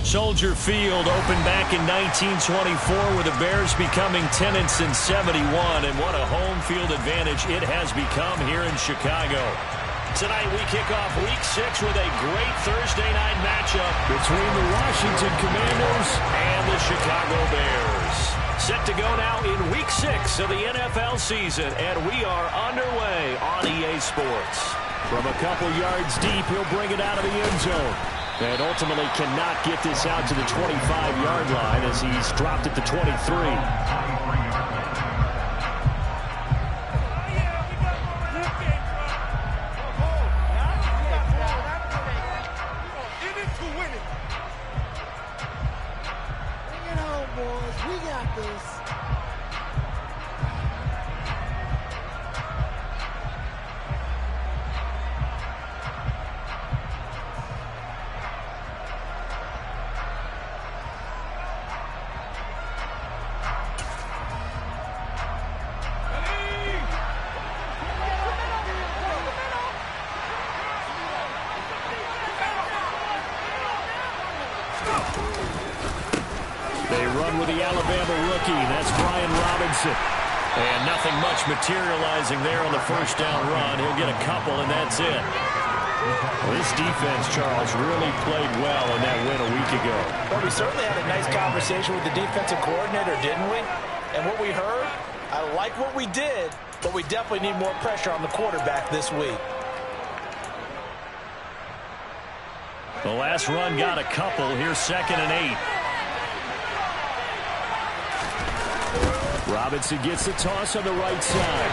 Soldier Field opened back in 1924 with the Bears becoming tenants in 71, and what a home field advantage it has become here in Chicago. Tonight we kick off Week 6 with a great Thursday night matchup between the Washington Commanders and the Chicago Bears. Set to go now in Week 6 of the NFL season, and we are underway on EA Sports. From a couple yards deep, he'll bring it out of the end zone. And ultimately cannot get this out to the 25-yard line as he's dropped it to 23. They run with the Alabama rookie. That's Brian Robinson. And nothing much materializing there on the first down run. He'll get a couple, and that's it. This defense, Charles, really played well in that win a week ago. Well, we certainly had a nice conversation with the defensive coordinator, didn't we? And what we heard, I like what we did, but we definitely need more pressure on the quarterback this week. The last run got a couple. Here's 2nd and 8. Robinson gets the toss on the right side.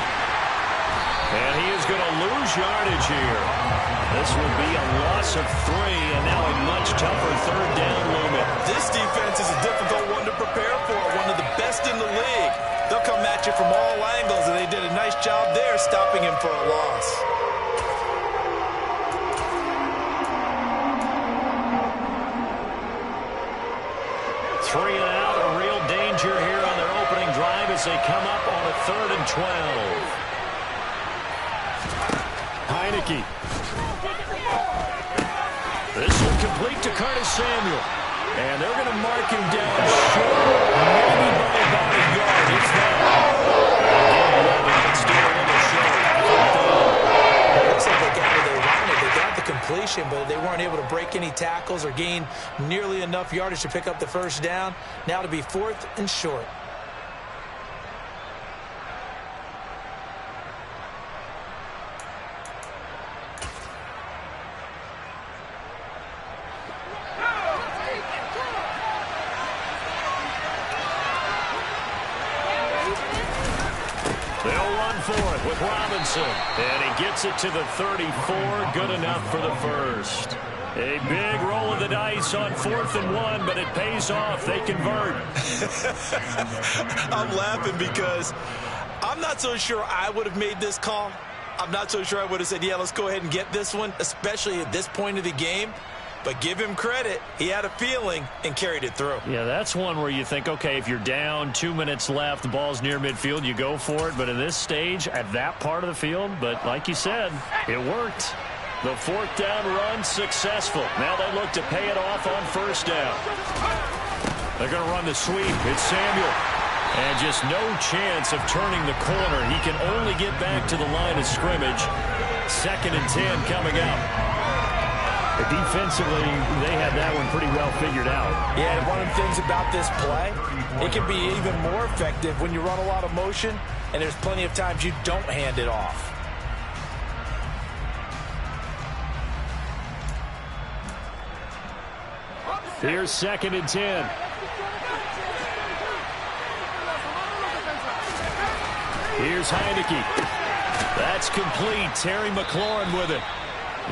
And he is going to lose yardage here. This will be a loss of 3, and now a much tougher third down looming. This defense is a difficult one to prepare for, one of the best in the league. They'll come at you from all angles, and they did a nice job there stopping him for a loss. Three and out, a real danger here on their opening drive as they come up on a 3rd and 12. Heineke. This one complete to Curtis Samuel. And they're going to mark him down short, maybe by about a yard. It's that. It looks like they got where they wanted. They got the completion, but they weren't able to break any tackles or gain nearly enough yardage to pick up the first down. Now to be 4th and short. With Robinson, and he gets it to the 34, good enough for the first. A big roll of the dice on 4th and 1, but it pays off. They convert. I'm laughing because I'm not so sure I would have made this call. I'm not so sure I would have said, yeah, let's go ahead and get this one, especially at this point of the game. But give him credit. He had a feeling and carried it through. Yeah, that's one where you think, okay, if you're down, 2 minutes left, the ball's near midfield, you go for it. But in this stage, at that part of the field, but like you said, it worked. The 4th down run successful. Now they look to pay it off on first down. They're going to run the sweep. It's Samuel. And just no chance of turning the corner. He can only get back to the line of scrimmage. 2nd and 10 coming up. Defensively, they had that one pretty well figured out. Yeah, and one of the things about this play, it can be even more effective when you run a lot of motion, and there's plenty of times you don't hand it off. Here's 2nd and 10. Here's Heineke. That's complete. Terry McLaurin with it.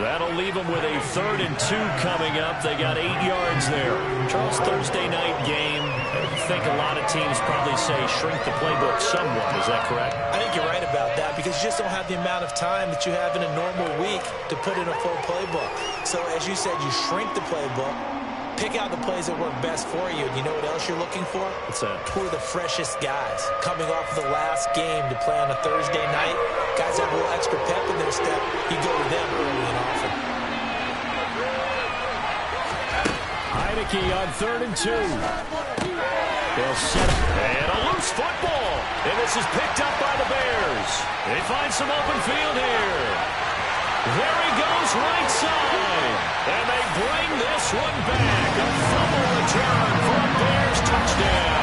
That'll leave them with a 3rd and 2 coming up. They got 8 yards there. Charles, Thursday night game. I think a lot of teams probably say shrink the playbook somewhat. Is that correct? I think you're right about that because you just don't have the amount of time that you have in a normal week to put in a full playbook. So as you said, you shrink the playbook, pick out the plays that work best for you. And you know what else you're looking for? What's that? Who are the freshest guys coming off of the last game to play on a Thursday night? Guys have a little extra pep in their step. You go to them early and often. Heineke on 3rd and 2. They'll set up. And a loose football. And this is picked up by the Bears. They find some open field here. There he goes, right side. And they bring this one back. A fumble return for a Bears touchdown.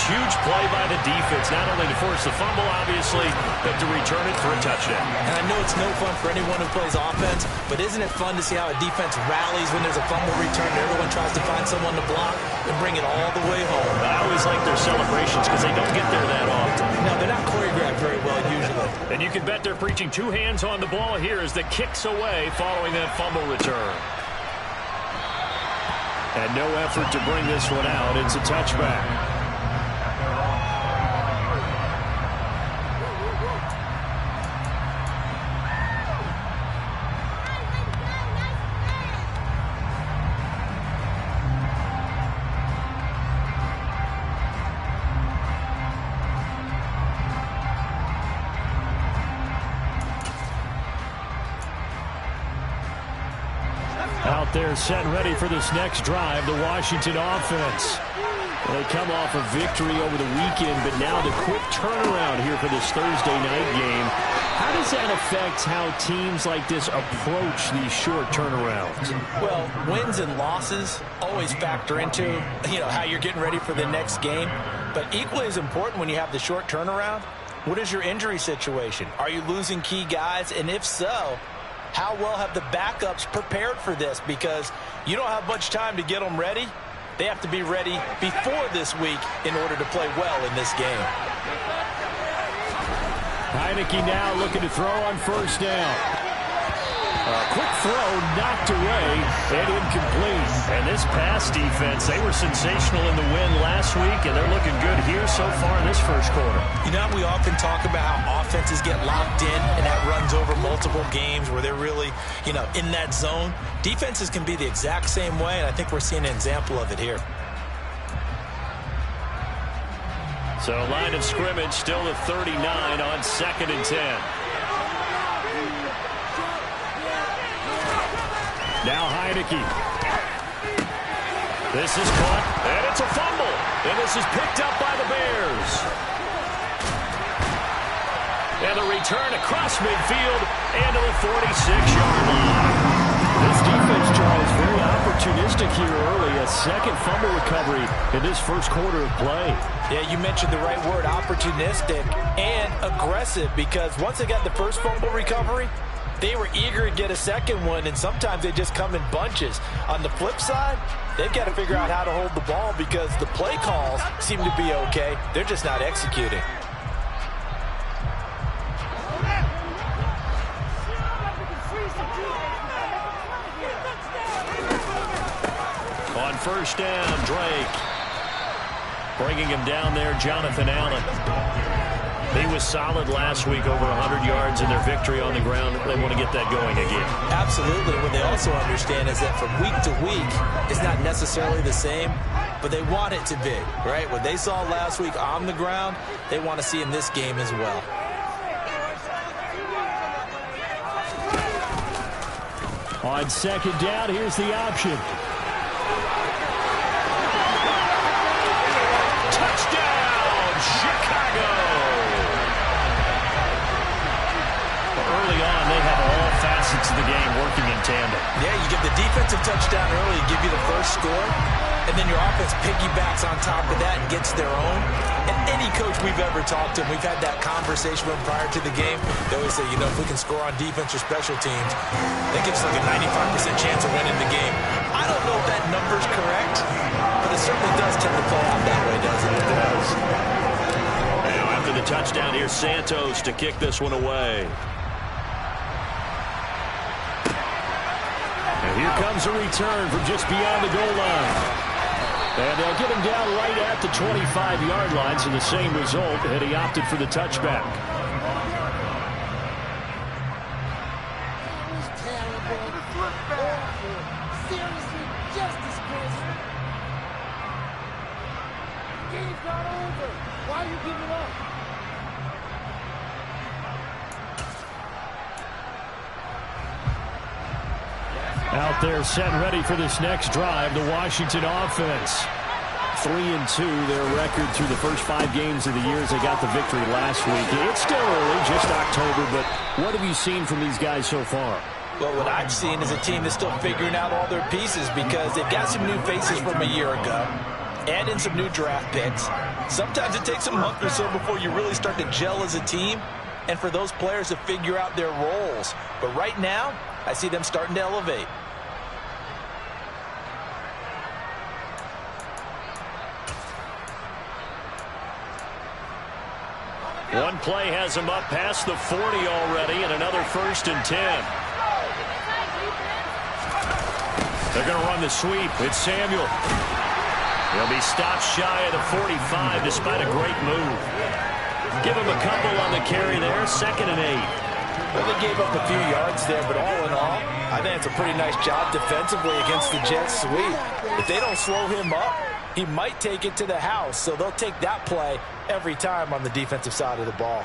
Huge play by the defense, not only to force the fumble, obviously, but to return it for a touchdown. And I know it's no fun for anyone who plays offense, but isn't it fun to see how a defense rallies when there's a fumble return and everyone tries to find someone to block and bring it all the way home? I always like their celebrations because they don't get there that often. No, they're not choreographed very well usually. And you can bet they're preaching 2 hands on the ball here as the kick's away following that fumble return. And no effort to bring this one out. It's a touchback. Out there set ready for this next drive, the Washington offense. They come off a victory over the weekend, but now the quick turnaround here for this Thursday night game. How does that affect how teams like this approach these short turnarounds? Well, wins and losses always factor into, how you're getting ready for the next game. But equally as important when you have the short turnaround, what is your injury situation? Are you losing key guys? And if so, how well have the backups prepared for this? Because you don't have much time to get them ready. They have to be ready before this week in order to play well in this game. Heineke now looking to throw on 1st down. A quick throw knocked away and incomplete. And this pass defense, they were sensational in the win last week, and they're looking good here so far in this first quarter. We often talk about how offenses get locked in, and that runs over multiple games where they're really, in that zone. Defenses can be the exact same way, and I think we're seeing an example of it here. So line of scrimmage still at 39 on 2nd and 10. Now Heineke. This is caught, and it's a fumble. And this is picked up by the Bears. And the return across midfield and to the 46-yard line. This defense, Charles, very opportunistic here early. A second fumble recovery in this first quarter of play. Yeah, you mentioned the right word, opportunistic and aggressive, because once they got the first fumble recovery, they were eager to get a second one, and sometimes they just come in bunches. On the flip side, they've got to figure out how to hold the ball because the play calls seem to be okay. They're just not executing. On 1st down, Drake. Bringing him down there, Jonathan Allen. He was solid last week, over 100 yards in their victory on the ground. They want to get that going again. Absolutely. What they also understand is that from week to week, it's not necessarily the same, but they want it to be, right? What they saw last week on the ground, they want to see in this game as well. On 2nd down, here's the option. Touchdown, Chicago! Early on, they have all facets of the game working in tandem. Yeah, you get the defensive touchdown early, give you the first score, and then your offense piggybacks on top of that and gets their own. And any coach we've ever talked to, we've had that conversation with them prior to the game. They always say, if we can score on defense or special teams, that gives us like a 95% chance of winning the game. I don't know if that number's correct, but it certainly does tend to play out that way, doesn't it? It does. Now after the touchdown, here's Santos to kick this one away. And here comes a return from just beyond the goal line. And they'll get him down right at the 25-yard line, so the same result, and he opted for the touchback. Seriously, just disgraceful. Game's not over. Why are you giving up? Out there set and ready for this next drive, the Washington offense. 3-2, their record through the first 5 games of the year as they got the victory last week. It's still early, just October, but what have you seen from these guys so far? Well, what I've seen is a team that's still figuring out all their pieces because they've got some new faces from a year ago and in some new draft picks. Sometimes it takes a month or so before you really start to gel as a team and for those players to figure out their roles. But right now, I see them starting to elevate. One play has him up past the 40 already, and another 1st and 10. They're going to run the sweep. It's Samuel. He'll be stopped shy of the 45 despite a great move. Give him a couple on the carry there, 2nd and 8. Well, they gave up a few yards there, but all in all, I think it's a pretty nice job defensively against the Jets sweep. If they don't slow him up, he might take it to the house, so they'll take that play every time on the defensive side of the ball.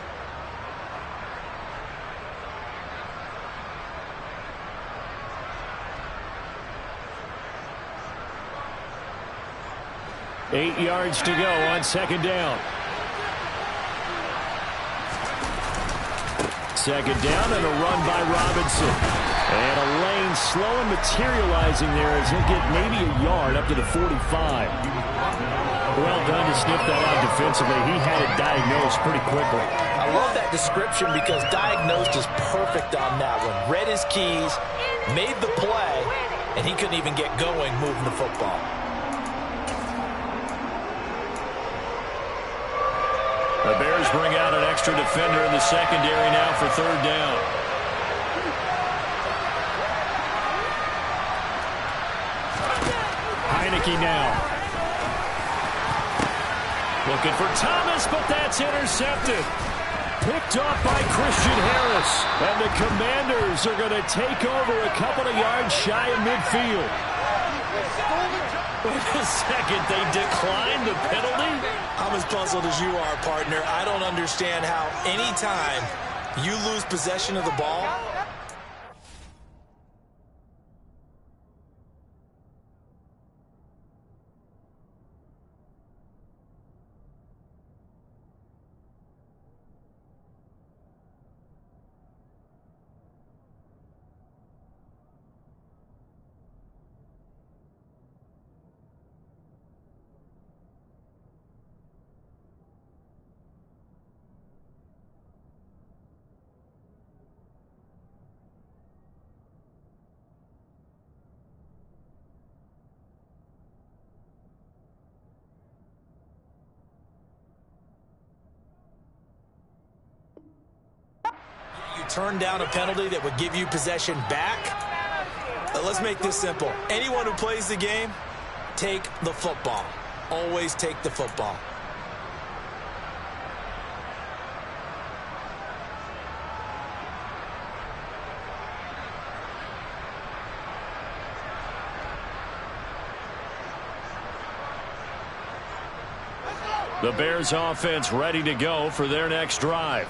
Eight yards to go on 2nd down. 2nd down and a run by Robinson. And a lane slow and materializing there as he'll get maybe a yard up to the 45. Well done to sniff that out defensively. He had it diagnosed pretty quickly. I love that description because diagnosed is perfect on that one. Read his keys, made the play, and he couldn't even get going moving the football. The Bears bring out an extra defender in the secondary now for 3rd down. Heineke now. Looking for Thomas, but that's intercepted. Picked off by Christian Harris. And the Commanders are going to take over a couple of yards shy of midfield. Wait a second, they declined the penalty? I'm as puzzled as you are, partner. I don't understand how any time you lose possession of the ball, turn down a penalty that would give you possession back. Let's make this simple. Anyone who plays the game, take the football. Always take the football. The Bears offense ready to go for their next drive.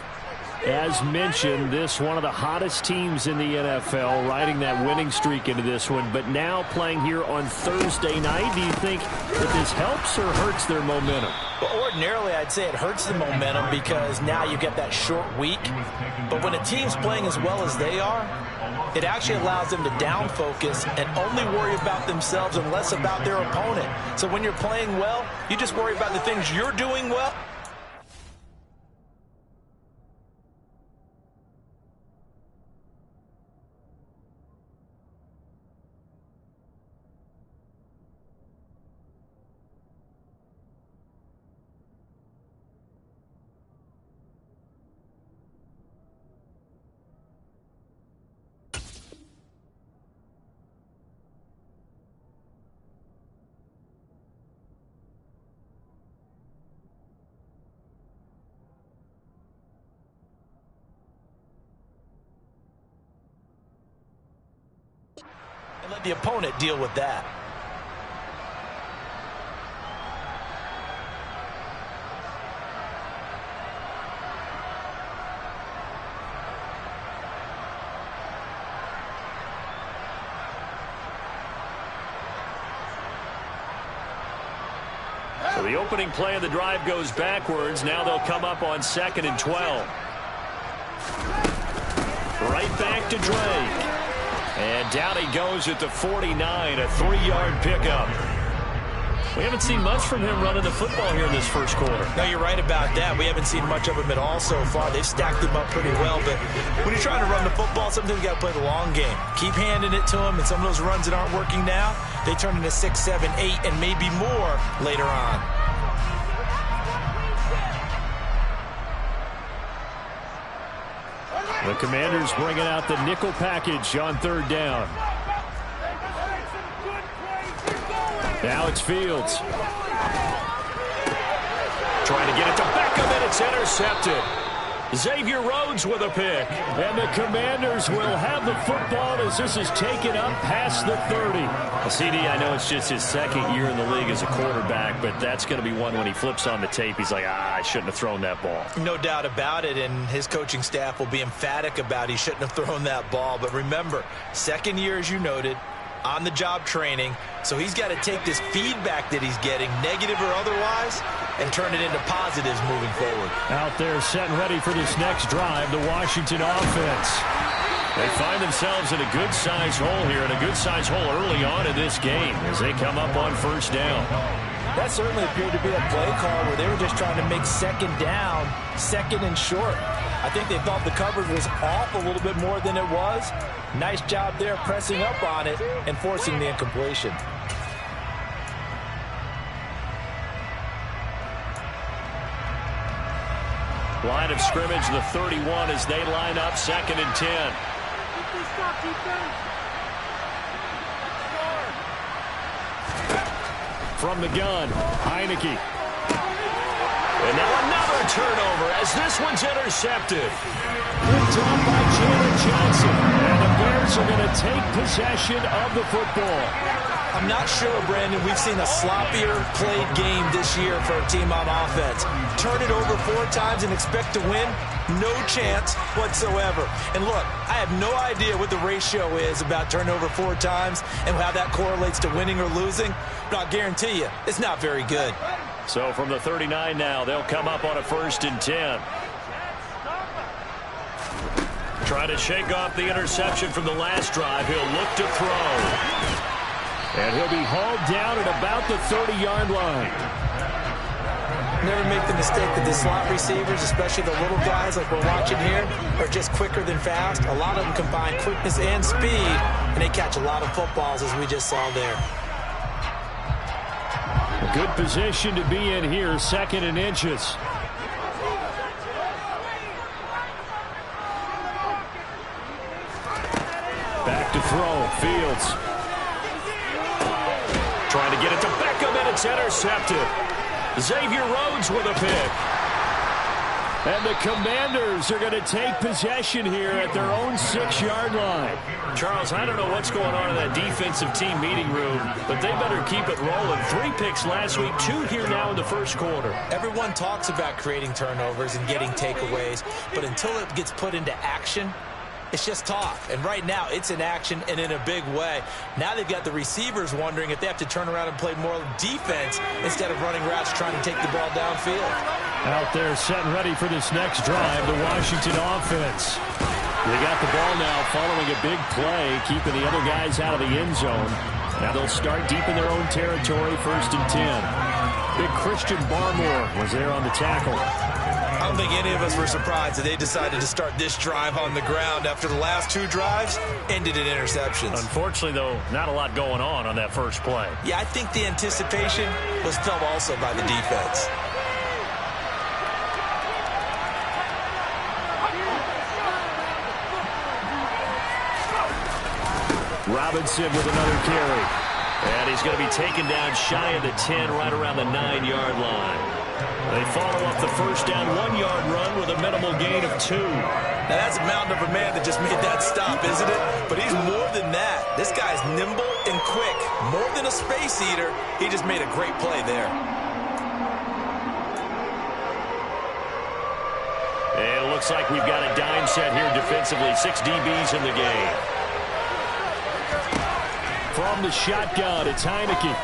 As mentioned, this one of the hottest teams in the NFL, riding that winning streak into this one, but now playing here on Thursday night. Do you think that this helps or hurts their momentum? Well, ordinarily, I'd say it hurts the momentum because now you get that short week. But when a team's playing as well as they are, it actually allows them to down focus and only worry about themselves and less about their opponent. So when you're playing well, you just worry about the things you're doing well. And let the opponent deal with that. the opening play of the drive goes backwards. Now they'll come up on 2nd and 12. Right back to Drake. And down he goes at the 49, a 3-yard pickup. We haven't seen much from him running the football here in this first quarter. No, you're right about that. We haven't seen much of him at all so far. They've stacked him up pretty well, but when you're trying to run the football, sometimes you got to play the long game. Keep handing it to him, and some of those runs that aren't working now, they turn into 6, 7, 8, and maybe more later on. The Commanders bringing out the nickel package on 3rd down. Now it's Fields. Trying to get it to Beckham, and it's intercepted. Xavier Rhodes with a pick. And the Commanders will have the football as this is taken up past the 30. Well, CD, I know it's just his 2nd year in the league as a quarterback, but that's going to be one when he flips on the tape. He's like, I shouldn't have thrown that ball. No doubt about it, and his coaching staff will be emphatic about he shouldn't have thrown that ball. But remember, 2nd year, as you noted, on-the-job training, so he's got to take this feedback that he's getting, negative or otherwise, and turn it into positives moving forward. Out there set and ready for this next drive, the Washington offense. They find themselves in a good-sized hole here, and a good-sized hole early on in this game as they come up on 1st down. That certainly appeared to be a play call where they were just trying to make 2nd down, 2nd and short. I think they thought the coverage was off a little bit more than it was. Nice job there pressing up on it and forcing the incompletion. Line of scrimmage, the 31 as they line up 2nd and 10. From the gun, Heineke. And now another turnover as this one's intercepted. Picked off by Jalen Johnson. And the Bears are going to take possession of the football. I'm not sure, Brandon, we've seen a sloppier played game this year for a team on offense. Turn it over 4 times and expect to win? No chance whatsoever. And look, I have no idea what the ratio is about turnover 4 times and how that correlates to winning or losing, but I'll guarantee you, it's not very good. So from the 39 now, they'll come up on a 1st and 10. Trying to shake off the interception from the last drive. He'll look to throw. And he'll be hauled down at about the 30-yard line. Never make the mistake that the slot receivers, especially the little guys like we're watching here, are just quicker than fast. A lot of them combine quickness and speed, and they catch a lot of footballs, as we just saw there. A good position to be in here, 2nd and inches. Back to throw, Fields. Trying to get it to Beckham, and it's intercepted. Xavier Rhodes with a pick. And the Commanders are going to take possession here at their own 6-yard line. Charles, I don't know what's going on in that defensive team meeting room, but they better keep it rolling. 3 picks last week, 2 here now in the first quarter. Everyone talks about creating turnovers and getting takeaways, but until it gets put into action, it's just talk. And right now, it's in action and in a big way. Now they've got the receivers wondering if they have to turn around and play more defense instead of running routes trying to take the ball downfield. Out there set and ready for this next drive, the Washington offense. They got the ball now following a big play, keeping the other guys out of the end zone. Now they'll start deep in their own territory, 1st and 10. Big Christian Barmore was there on the tackle. I don't think any of us were surprised that they decided to start this drive on the ground after the last 2 drives ended in interceptions. Unfortunately, though, not a lot going on that first play. Yeah, I think the anticipation was felt also by the defense. Robinson with another carry. And he's going to be taken down shy of the 10, right around the 9-yard line. They follow up the first down 1-yard run with a minimal gain of 2. Now that's a mountain of a man that just made that stop, isn't it? But he's more than that. This guy's nimble and quick. More than a space eater, he just made a great play there. And it looks like we've got a dime set here defensively. 6 DBs in the game. From the shotgun, it's Heineke.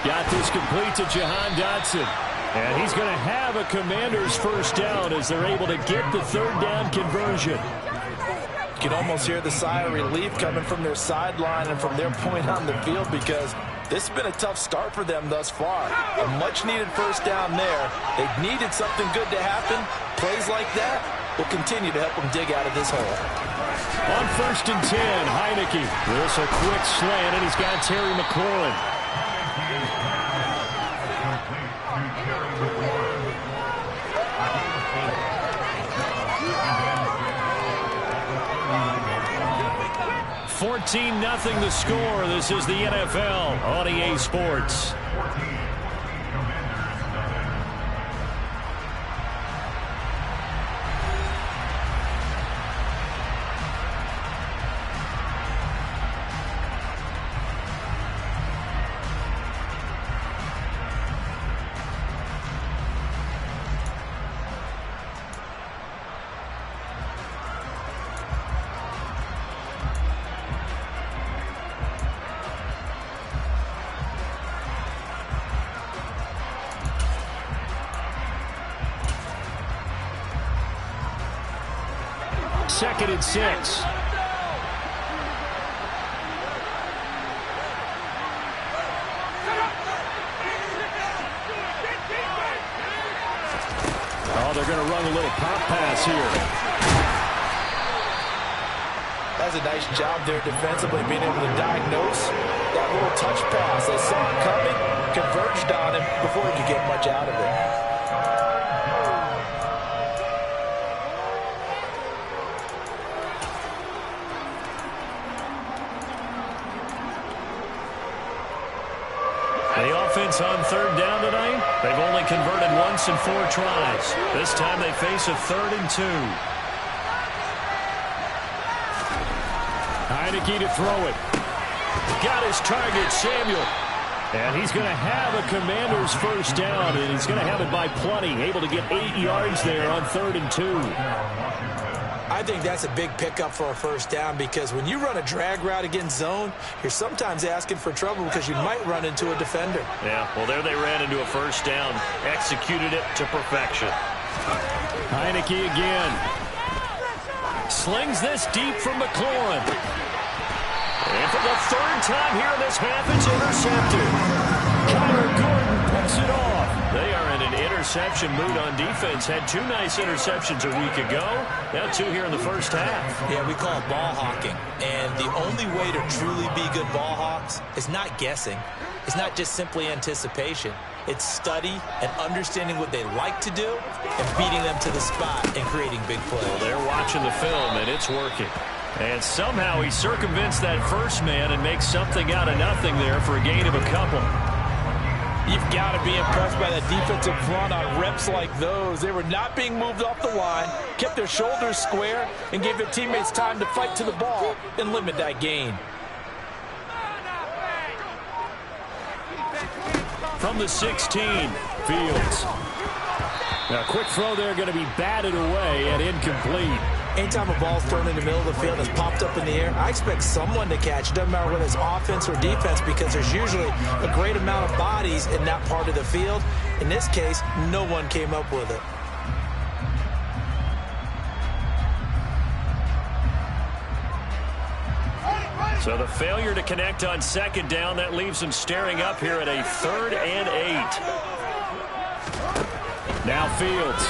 Got this complete to Jahan Dotson. And he's going to have a Commanders first down as they're able to get the third down conversion. You can almost hear the sigh of relief coming from their sideline and from their point on the field because this has been a tough start for them thus far. A much-needed first down there. They've needed something good to happen. Plays like that will continue to help them dig out of this hole. On 1st and 10, Heineke. This a quick slant, and he's got Terry McLaurin. $14-0 the score. This is the NFL on EA Sports. Second and 6. Oh, they're going to run a little pop pass here. That's a nice job there defensively, being able to diagnose that little touch pass. They saw it coming, converged on him before he could get much out of it. The offense on third down tonight, they've only converted once in 4 tries. This time they face a 3rd and 2. Heineke to throw it. Got his target, Samuel. And he's going to have a Commanders first down, and he's going to have it by plenty. Able to get 8 yards there on 3rd and 2. I think that's a big pickup for a first down because when you run a drag route against zone, you're sometimes asking for trouble because you might run into a defender. Yeah, well, there they ran into a first down. Executed it to perfection. Heineke again. Slings this deep from McLaurin. And for the 3rd time here in this half, it's intercepted. Kyler Gordon picks it off. They are in an interception mood on defense. Had 2 nice interceptions a week ago. Now 2 here in the first half. Yeah, we call it ball hawking. And the only way to truly be good ball hawks is not guessing. It's not just simply anticipation. It's study and understanding what they like to do and beating them to the spot and creating big plays. Well, they're watching the film, and it's working. And somehow he circumvents that first man and makes something out of nothing there for a gain of a couple. You've got to be impressed by that defensive front on reps like those. They were not being moved off the line, kept their shoulders square, and gave their teammates time to fight to the ball and limit that gain. From the 16, Fields. Now, quick throw there going to be batted away and incomplete. Anytime a ball's thrown in the middle of the field that's popped up in the air, I expect someone to catch. It doesn't matter whether it's offense or defense because there's usually a great amount of bodies in that part of the field. In this case, no one came up with it. So the failure to connect on 2nd down, that leaves them staring up here at a 3rd and 8. Now Fields.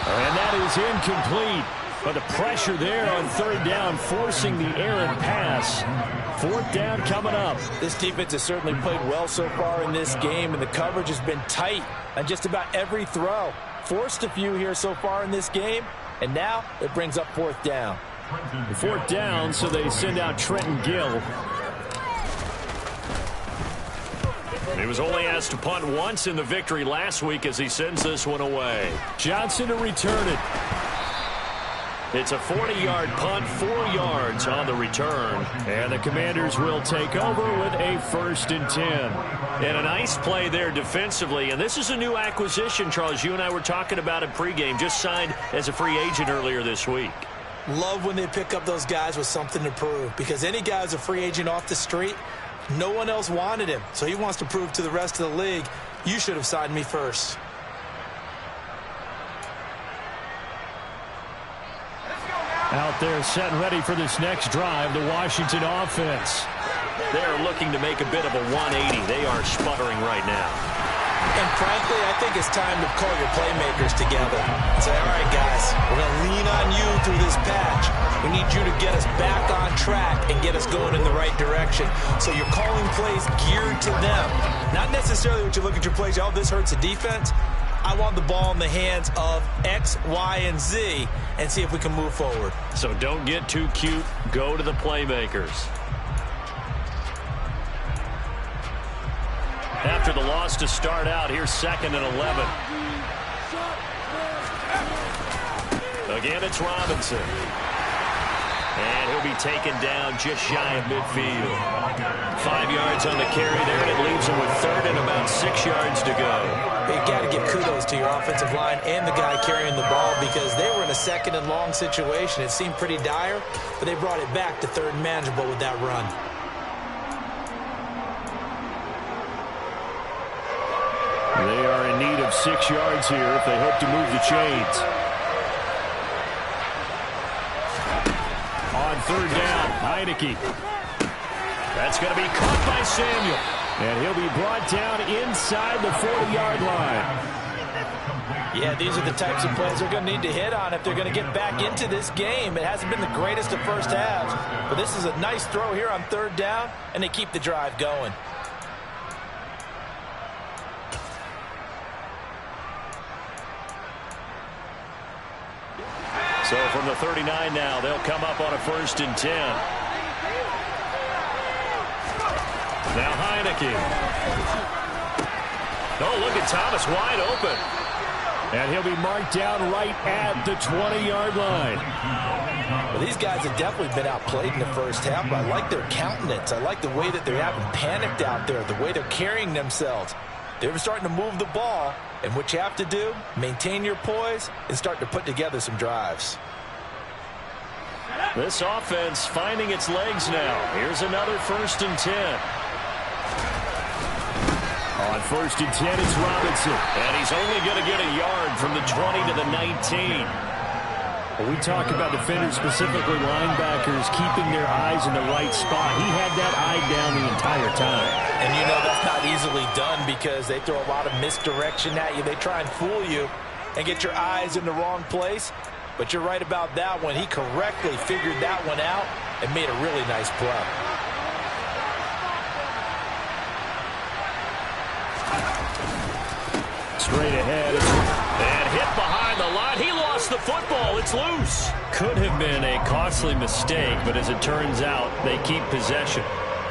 And that is incomplete. But the pressure there on 3rd down, forcing the errant pass. 4th down coming up. This defense has certainly played well so far in this game, and the coverage has been tight on just about every throw. Forced a few here so far in this game, and now it brings up 4th down. 4th down, so they send out Trenton Gill. He was only asked to punt once in the victory last week as he sends this one away. Johnson to return it. It's a 40-yard punt, 4 yards on the return. And the Commanders will take over with a 1st and 10. And a nice play there defensively. And this is a new acquisition, Charles. You and I were talking about it pregame. Just signed as a free agent earlier this week. Love when they pick up those guys with something to prove. Because any guy who's a free agent off the street, No one else wanted him, so he wants to prove to the rest of the league, you should have signed me first. Out there set and ready for this next drive, the Washington offense. They're looking to make a bit of a 180. They are sputtering right now. And frankly, I think it's time to call your playmakers together and say, all right, guys, we're going to lean on you through this patch. We need you to get us back on track and get us going in the right direction. So you're calling plays geared to them. Not necessarily what you look at your plays, oh, this hurts the defense. I want the ball in the hands of X, Y, and Z and see if we can move forward. So don't get too cute. Go to the playmakers. After the loss to start out, here's 2nd and 11. Again, it's Robinson. And he'll be taken down just shy of midfield. 5 yards on the carry there, and it leaves him with 3rd and about 6 yards to go. You got to give kudos to your offensive line and the guy carrying the ball because they were in a 2nd and long situation. It seemed pretty dire, but they brought it back to 3rd and manageable with that run. They are in need of 6 yards here if they hope to move the chains. On 3rd down, Heineke. That's going to be caught by Samuel. And he'll be brought down inside the 40-yard line. Yeah, these are the types of plays they're going to need to hit on if they're going to get back into this game. It hasn't been the greatest of first halves, but this is a nice throw here on 3rd down, and they keep the drive going. So from the 39 now, they'll come up on a 1st and 10. Now Heineke. Oh, look at Thomas wide open. And he'll be marked down right at the 20-yard line. Well, these guys have definitely been outplayed in the first half, but I like their countenance. I like the way that they're having panicked out there, the way they're carrying themselves. They're starting to move the ball, and what you have to do, maintain your poise and start to put together some drives. This offense finding its legs now. Here's another 1st and 10. On 1st and 10, it's Robinson. And he's only going to get a yard from the 20 to the 19. Well, we talk about defenders, specifically linebackers, keeping their eyes in the right spot. He had that eye down the entire time. And you know that's not easily done because they throw a lot of misdirection at you. They try and fool you and get your eyes in the wrong place. But you're right about that one. He correctly figured that one out and made a really nice play. Straight ahead. And hit behind the line. He lost the football. It's loose. Could have been a costly mistake, but as it turns out, they keep possession.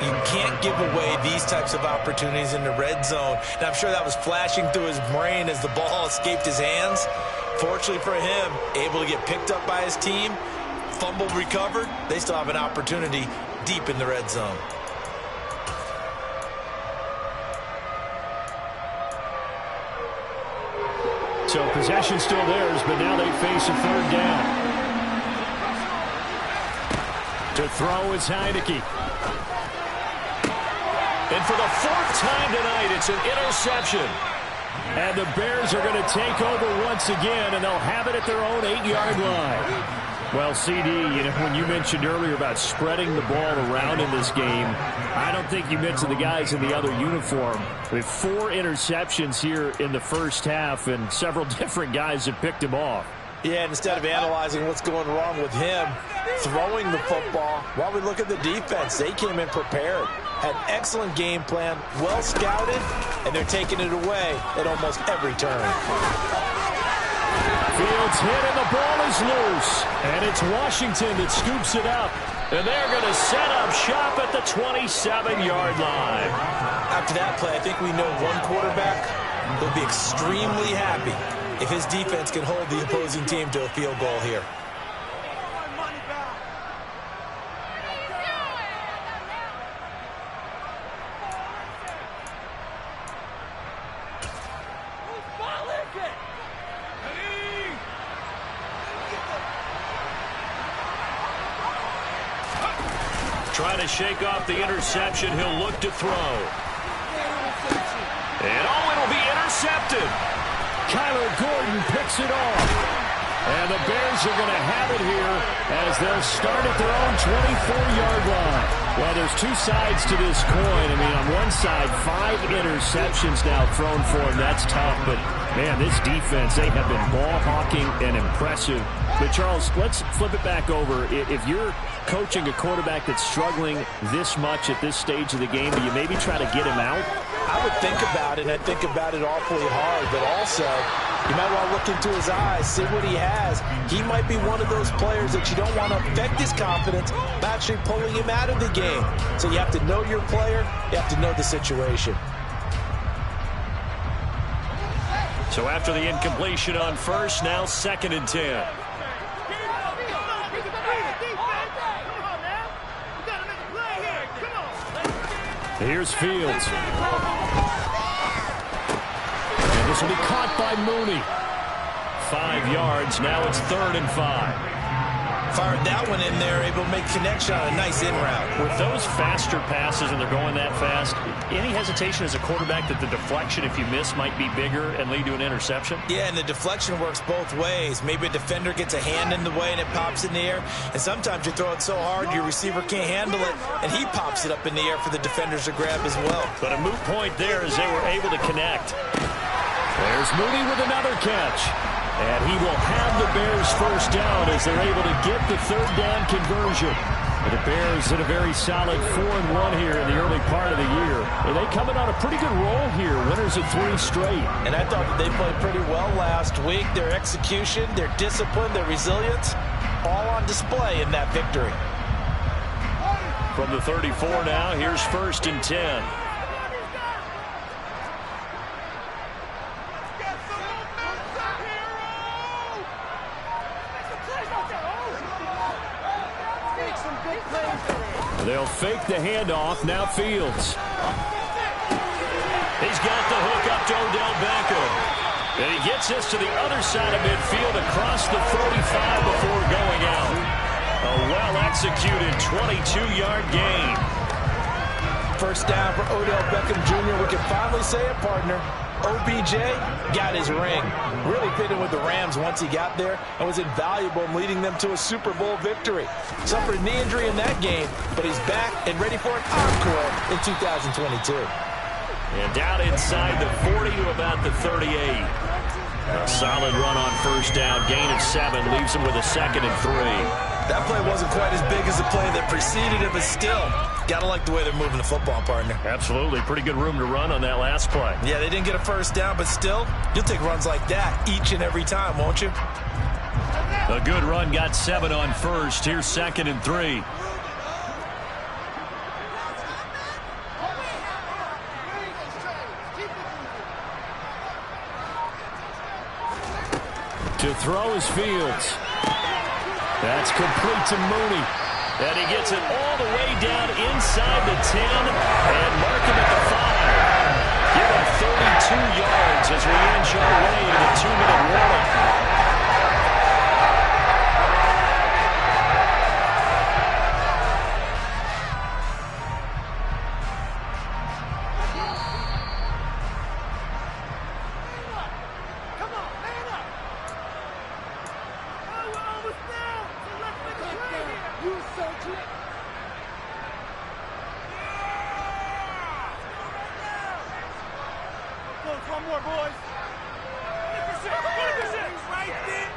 You can't give away these types of opportunities in the red zone. And I'm sure that was flashing through his brain as the ball escaped his hands. Fortunately for him, able to get picked up by his team, fumble recovered. They still have an opportunity deep in the red zone. So possession still theirs, but now they face a 3rd down. To throw is Heineke. And for the 4th time tonight, it's an interception. And the Bears are going to take over once again, and they'll have it at their own 8-yard line. Well, CD, you know, when you mentioned earlier about spreading the ball around in this game, I don't think you mentioned the guys in the other uniform. With 4 interceptions here in the first half, and several different guys have picked him off. Yeah, and instead of analyzing what's going wrong with him throwing the football, while we look at the defense, they came in prepared. Had an excellent game plan, well scouted, and they're taking it away at almost every turn. Fields hit and the ball is loose. And it's Washington that scoops it up. And they're going to set up shop at the 27-yard line. After that play, I think we know one quarterback will be extremely happy if his defense can hold the opposing team to a field goal here. Trying to shake off the interception. He'll look to throw. And it'll be intercepted. Kyler Gordon picks it off. And the Bears are going to have it here as they'll start at their own 24-yard line. Well, there's two sides to this coin. I mean, on one side, 5 interceptions now thrown for him. That's tough. But, man, this defense, they have been ball hawking and impressive. But, Charles, let's flip it back over. If you're coaching a quarterback that's struggling this much at this stage of the game, do you maybe try to get him out? I would think about it, and I think about it awfully hard. But also, you might want to look into his eyes, see what he has. He might be one of those players that you don't want to affect his confidence by actually pulling him out of the game. So you have to know your player. You have to know the situation. So after the incompletion on first, now 2nd and 10. Here's Fields. And this will be caught by Mooney. 5 yards. Now it's 3rd and 5. Fired that one in there, able to make connection on a nice in route. With those faster passes and they're going that fast, any hesitation as a quarterback that the deflection, if you miss, might be bigger and lead to an interception? Yeah, and the deflection works both ways. Maybe a defender gets a hand in the way and it pops in the air. And sometimes you throw it so hard your receiver can't handle it, and he pops it up in the air for the defenders to grab as well. But a moot point there as they were able to connect. There's Mooney with another catch. And he will have the Bears first down as they're able to get the 3rd down conversion. And the Bears in a very solid 4-1 here in the early part of the year. And they coming on a pretty good roll here, winners of 3 straight. And I thought that they played pretty well last week. Their execution, their discipline, their resilience, all on display in that victory. From the 34 now, here's 1st and 10. They'll fake the handoff. Now Fields. He's got the hook up to Odell Beckham. And he gets this to the other side of midfield across the 45 before going out. A well-executed 22-yard gain. First down for Odell Beckham Jr. We can finally say it, partner. OBJ got his ring. Really fit in with the Rams once he got there and was invaluable in leading them to a Super Bowl victory. Suffered a knee injury in that game, but he's back and ready for an encore in 2022. And down inside the 40 to about the 38. A solid run on first down. Gain of 7 leaves him with a 2nd and 3. That play wasn't quite as big as the play that preceded it, but still, gotta like the way they're moving the football, partner. Absolutely. Pretty good room to run on that last play. Yeah, they didn't get a first down, but still, you'll take runs like that each and every time, won't you? A good run, got 7 on first. Here's 2nd and 3. To throw is Fields. That's complete to Mooney. And he gets it all the way down inside the 10 and mark him at the 5. Give him 32 yards as we inch our way to the 2-minute warning. One more, boys. 100%. Right there.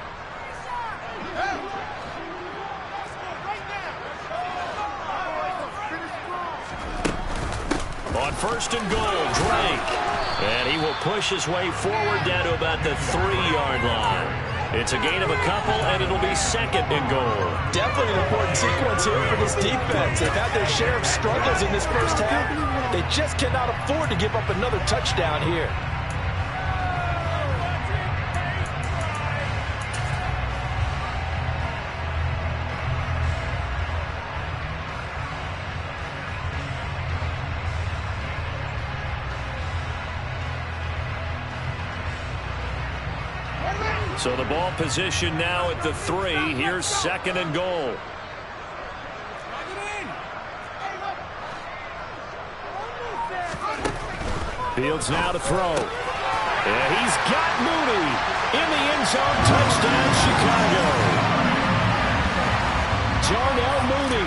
On 1st and goal, Drake. And he will push his way forward down to about the 3-yard line. It's a gain of a couple, and it'll be 2nd and goal. Definitely an important sequence here for this defense. They've had their share of struggles in this first half. They just cannot afford to give up another touchdown here. So the ball position now at the 3. Here's 2nd and goal. Fields now to throw. And he's got Mooney in the end zone. Touchdown, Chicago. Darnell Mooney,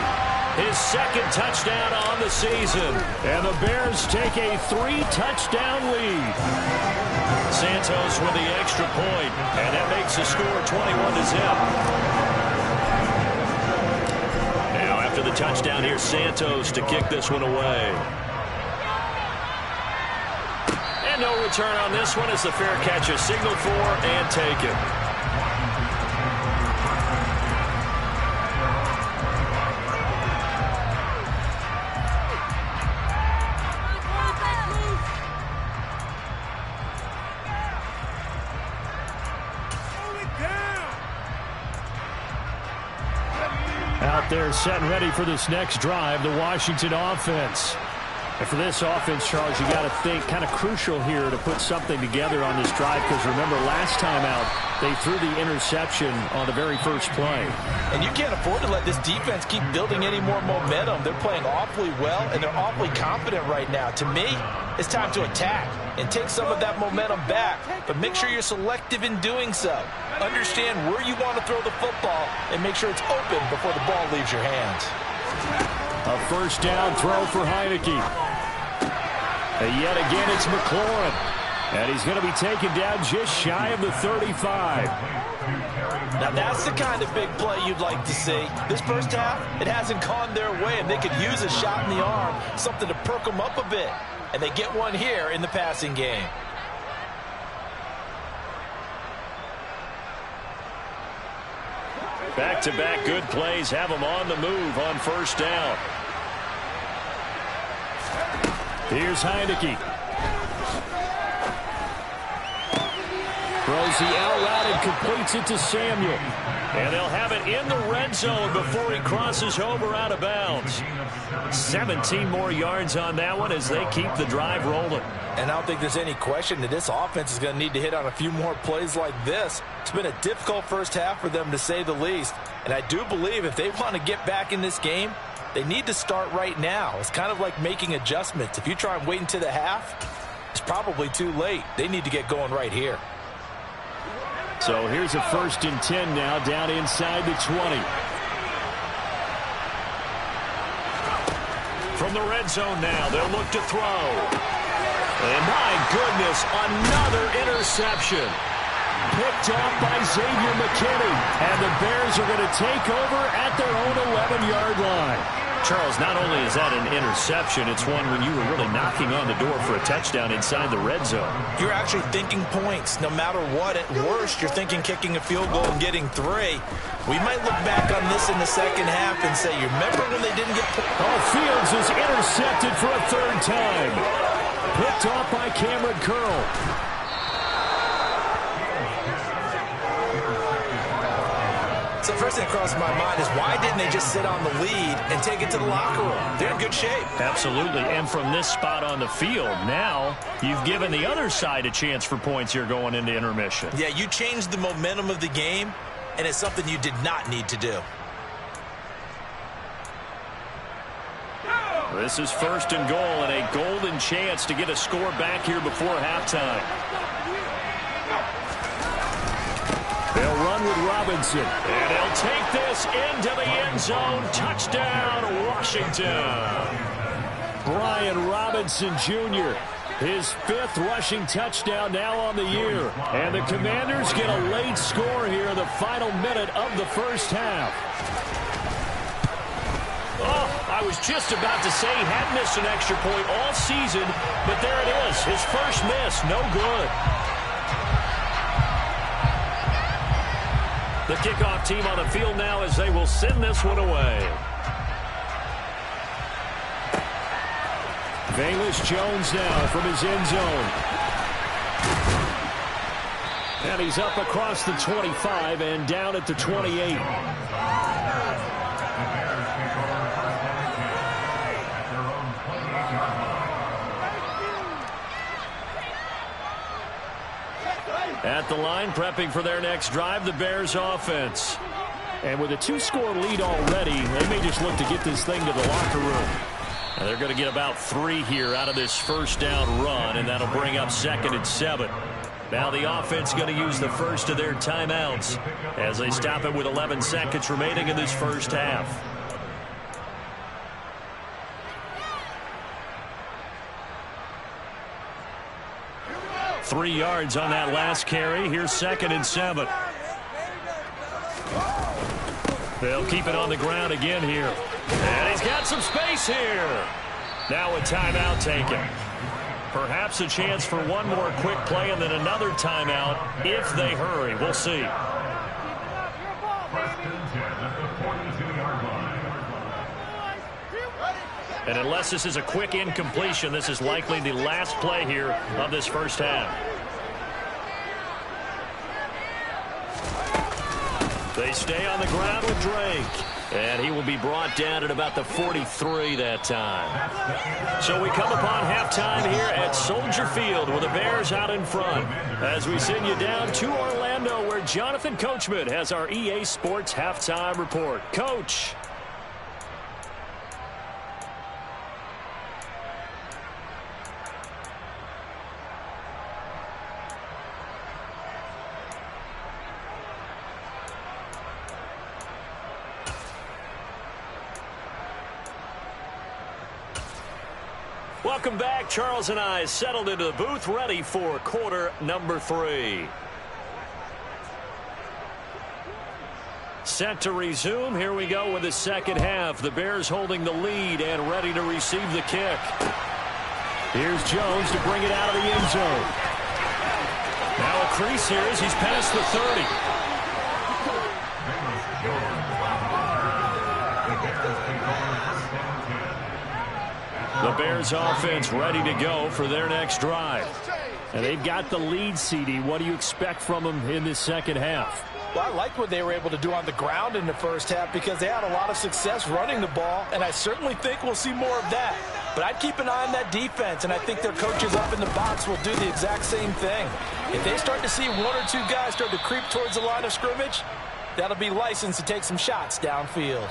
his second touchdown on the season. And the Bears take a 3-touchdown lead. Santos with the extra point, and that makes the score 21-0. Now after the touchdown, here's Santos to kick this one away. And no return on this one as the fair catch is signaled for and taken. Out there set and ready for this next drive, the Washington offense. And for this offense, Charles, you got to think kind of crucial here to put something together on this drive, because remember last time out they threw the interception on the very first play. And you can't afford to let this defense keep building any more momentum. They're playing awfully well, and they're awfully confident right now. To me, it's time to attack and take some of that momentum back, but make sure you're selective in doing so. Understand where you want to throw the football and make sure it's open before the ball leaves your hands. A first down throw for Heineke. And yet again, it's McLaurin. And he's going to be taken down just shy of the 35. Now that's the kind of big play you'd like to see. This first half, it hasn't gone their way, and they could use a shot in the arm, something to perk them up a bit. And they get one here in the passing game. Back-to-back good plays have them on the move on first down. Here's Heineke. Throws the out route and completes it to Samuel. And they'll have it in the red zone before he crosses over out of bounds. 17 more yards on that one as they keep the drive rolling. And I don't think there's any question that this offense is going to need to hit on a few more plays like this. It's been a difficult first half for them, to say the least. And I do believe if they want to get back in this game, they need to start right now. It's kind of like making adjustments. If you try and wait until the half, it's probably too late. They need to get going right here. So here's a 1st and 10 now, down inside the 20. From the red zone now, they'll look to throw. And my goodness, another interception. Picked off by Xavier McKinney. And the Bears are going to take over at their own 11-yard line. Charles, not only is that an interception, it's one when you were really knocking on the door for a touchdown inside the red zone. You're actually thinking points. No matter what, at worst, you're thinking kicking a field goal and getting 3. We might look back on this in the second half and say, you remember when they didn't get... Oh, Fields is intercepted for a 3rd time. Picked off by Cameron Curl. So first thing that crosses my mind is, why didn't they just sit on the lead and take it to the locker room? They're in good shape. Absolutely. And from this spot on the field, now you've given the other side a chance for points here going into intermission. Yeah, you changed the momentum of the game, and it's something you did not need to do. This is 1st and goal, and a golden chance to get a score back here before halftime. They'll run with Robinson, and they'll take this into the end zone. Touchdown, Washington. Brian Robinson Jr., his 5th rushing touchdown now on the year. And the Commanders get a late score here in the final minute of the first half. Oh, I was just about to say he hadn't missed an extra point all season, but there it is, his first miss, no good. The kickoff team on the field now as they will send this one away. Velus Jones now from his end zone. And he's up across the 25 and down at the 28. At the line, prepping for their next drive, the Bears offense. And with a 2-score lead already, they may just look to get this thing to the locker room. And they're going to get about 3 here out of this first down run, and that'll bring up 2nd and 7. Now the offense going to use the first of their timeouts as they stop it with 11 seconds remaining in this first half. Three yards on that last carry. Here's 2nd and 7. They'll keep it on the ground again here. And he's got some space here. Now a timeout taken. Perhaps a chance for one more quick play and then another timeout if they hurry. We'll see. And unless this is a quick incompletion, this is likely the last play here of this first half. They stay on the ground with Drake. And he will be brought down at about the 43 that time. So we come upon halftime here at Soldier Field with the Bears out in front as we send you down to Orlando where Jonathan Coachman has our EA Sports halftime report. Coach. Welcome back. Charles and I settled into the booth ready for quarter number 3. Set to resume. Here we go with the second half. The Bears holding the lead and ready to receive the kick. Here's Jones to bring it out of the end zone. Now a crease here as he's past the 30. The Bears offense ready to go for their next drive. And they've got the lead, CD. What do you expect from them in this second half? Well, I like what they were able to do on the ground in the first half because they had a lot of success running the ball, and I certainly think we'll see more of that. But I'd keep an eye on that defense, and I think their coaches up in the box will do the exact same thing. If they start to see 1 or 2 guys start to creep towards the line of scrimmage, that'll be licensed to take some shots downfield.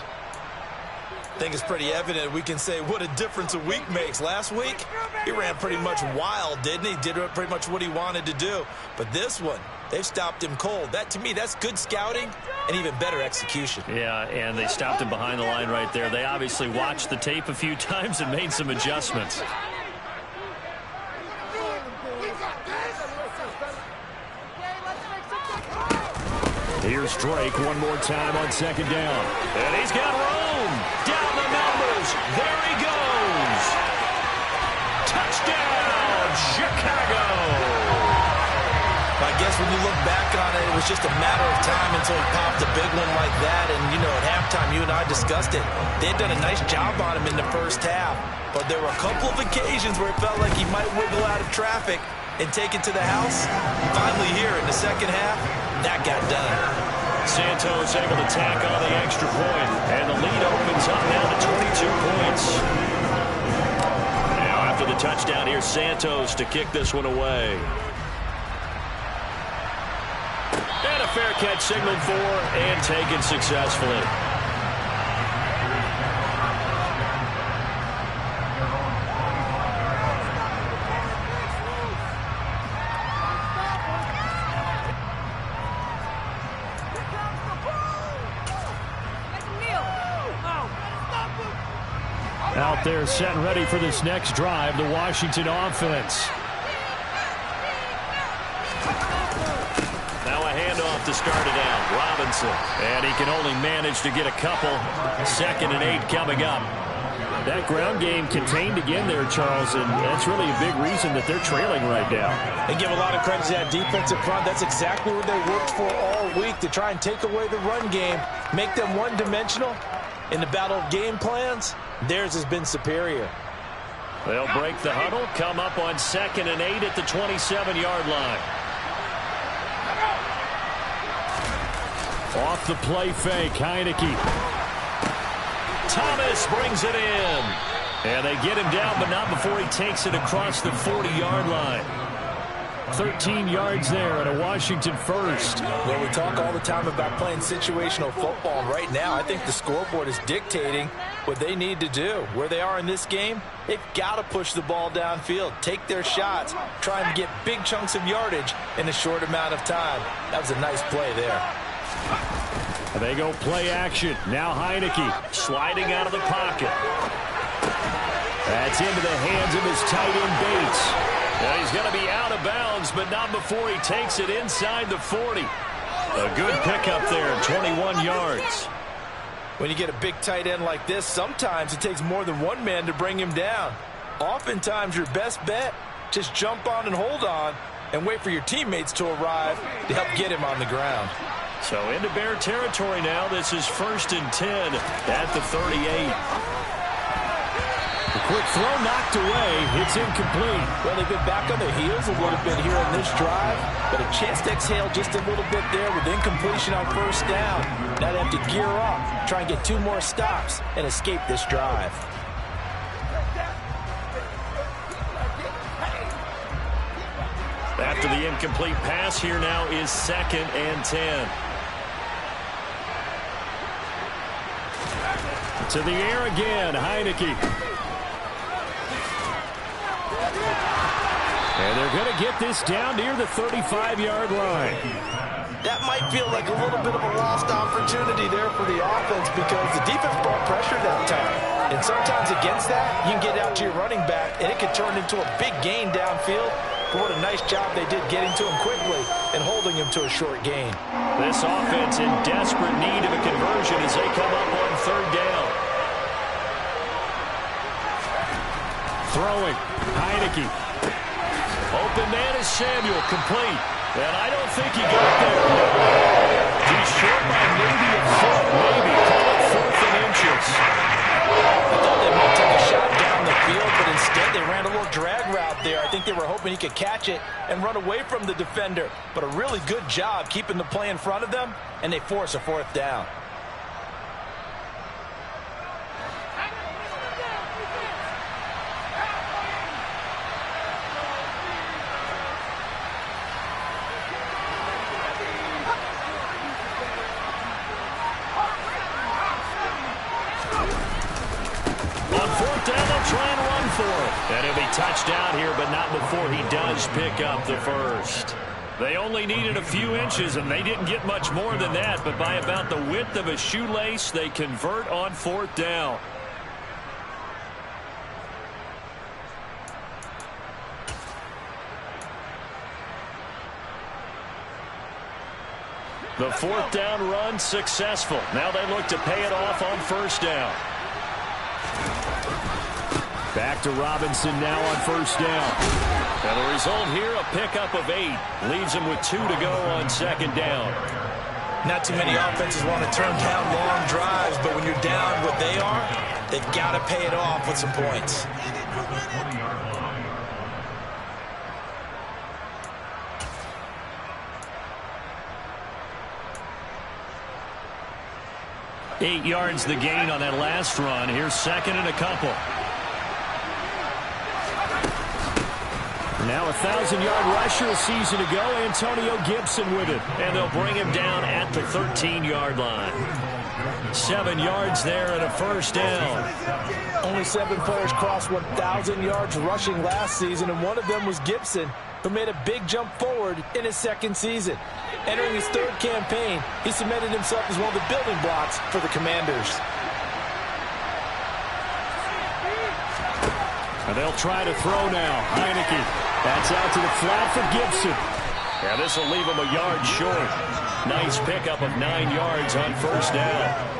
I think it's pretty evident we can say what a difference a week makes. Last week, he ran pretty much wild, didn't he? Did pretty much what he wanted to do. But this one, they've stopped him cold. That, to me, that's good scouting and even better execution. Yeah, and they stopped him behind the line right there. They obviously watched the tape a few times and made some adjustments. Here's Drake one more time on second down. And he's got room. Down the numbers. There he goes. Touchdown, Chicago. I guess when you look back on it, it was just a matter of time until he popped a big one like that. And, you know, at halftime, you and I discussed it. They had done a nice job on him in the first half. But there were a couple of occasions where it felt like he might wiggle out of traffic and take it to the house. Finally here in the second half, that got done. Santos able to tack on the extra point, and the lead opens up now to 22 points. Now after the touchdown, here's Santos to kick this one away. And a fair catch signaled for and taken successfully. Out there set and ready for this next drive, the Washington offense. Now a handoff to start it out. Robinson. And he can only manage to get a couple. 2nd and 8 coming up. That ground game contained again there, Charles, and that's really a big reason that they're trailing right now. They give a lot of credit to that defensive front. That's exactly what they worked for all week, to try and take away the run game, make them one-dimensional. In the battle of game plans, theirs has been superior. They'll break the huddle, come up on 2nd and 8 at the 27-yard line. Off the play fake, Heineke. Thomas brings it in. And they get him down, but not before he takes it across the 40-yard line. 13 yards there and a Washington first. Well, we talk all the time about playing situational football. Right now, I think the scoreboard is dictating what they need to do. Where they are in this game, they've got to push the ball downfield, take their shots, trying to get big chunks of yardage in a short amount of time. That was a nice play there. They go play action. Now Heineke sliding out of the pocket. That's into the hands of his tight end Bates. Well, he's going to be out of bounds, but not before he takes it inside the 40. A good pickup there, 21 yards. When you get a big tight end like this, sometimes it takes more than one man to bring him down. Oftentimes, your best bet, just jump on and hold on and wait for your teammates to arrive to help get him on the ground. So into Bear territory now. This is 1st and 10 at the 38. The quick throw knocked away. It's incomplete. Well, they've been back on their heels a little bit here on this drive, but a chance to exhale just a little bit there with incompletion on 1st down. Now they have to gear up, try and get 2 more stops and escape this drive. After the incomplete pass, here now is 2nd and 10. To the air again, Heineke. And they're going to get this down near the 35-yard line. That might feel like a little bit of a lost opportunity there for the offense because the defense brought pressure that time. And sometimes against that, you can get out to your running back, and it could turn into a big gain downfield. But what a nice job they did getting to him quickly and holding him to a short gain. This offense in desperate need of a conversion as they come up on 3rd down. Throwing, Heineke. Open man is Samuel, complete. And I don't think he got there. He's short by maybe a foot, maybe. Call it 4th and inches. I thought they might take a shot down the field, but instead they ran a little drag route there. I think they were hoping he could catch it and run away from the defender. But a really good job keeping the play in front of them, and they force a 4th down. And he'll be touchdown here, but not before he does pick up the 1st. They only needed a few inches, and they didn't get much more than that. But by about the width of a shoelace, they convert on 4th down. The 4th down run successful. Now they look to pay it off on 1st down. Back to Robinson now on 1st down. And the result here, a pickup of 8. Leaves him with 2 to go on 2nd down. Not too many offenses want to turn down long drives, but when you're down what they are, they've got to pay it off with some points. Eight yards the gain on that last run. Here's 2nd and a couple. Now a 1,000-yard rusher a season ago, Antonio Gibson with it. And they'll bring him down at the 13-yard line. 7 yards there and a 1st down. Only 7 players crossed 1,000 yards rushing last season, and one of them was Gibson, who made a big jump forward in his 2nd season. Entering his 3rd campaign, he cemented himself as one of the building blocks for the Commanders. And they'll try to throw now. Heineke. That's out to the flat for Gibson. Yeah, this will leave him a yard short. Nice pickup of 9 yards on 1st down.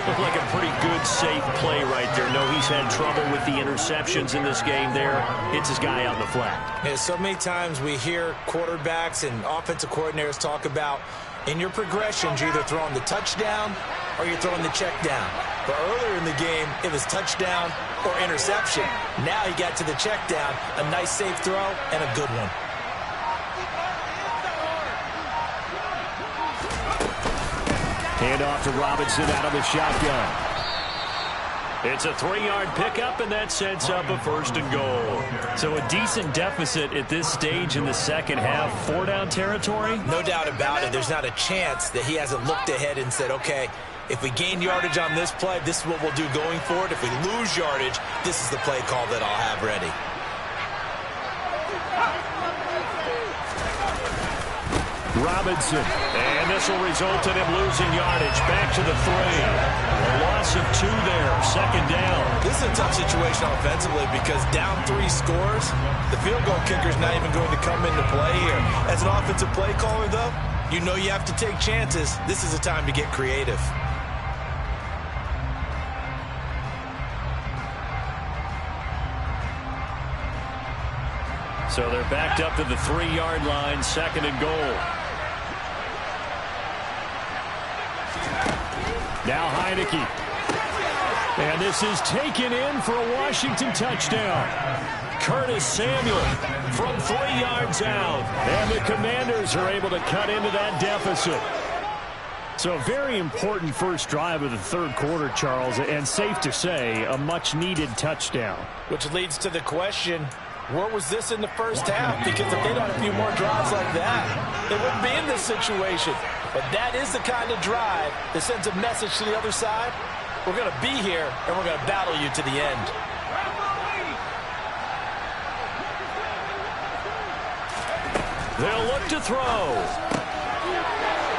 Looked like a pretty good, safe play right there. No, he's had trouble with the interceptions in this game there. Hits his guy out in the flat. Yeah, so many times we hear quarterbacks and offensive coordinators talk about in your progressions, you're either throwing the touchdown or you're throwing the check down. But earlier in the game, it was touchdown or interception. Now he got to the check down, a nice safe throw and a good one. Hand off to Robinson out of the shotgun. It's a 3-yard pickup, and that sets up a 1st and goal. So a decent deficit at this stage in the second half. 4-down territory? No doubt about it. There's not a chance that he hasn't looked ahead and said, okay, if we gain yardage on this play, this is what we'll do going forward. If we lose yardage, this is the play call that I'll have ready. Robinson, and this will result in him losing yardage. Back to the 3. A loss of 2 there, 2nd down. This is a tough situation offensively because down 3 scores, the field goal kicker's not even going to come into play here. As an offensive play caller, though, you know you have to take chances. This is a time to get creative. So they're backed up to the 3-yard line, 2nd and goal. Now Heineke. And this is taken in for a Washington touchdown. Curtis Samuel from 3 yards out. And the Commanders are able to cut into that deficit. So a very important first drive of the 3rd quarter, Charles, and safe to say, a much-needed touchdown. Which leads to the question, where was this in the first half? Because if they'd had a few more drives like that, they wouldn't be in this situation. But that is the kind of drive that sends a message to the other side. We're going to be here, and we're going to battle you to the end. They'll look to throw.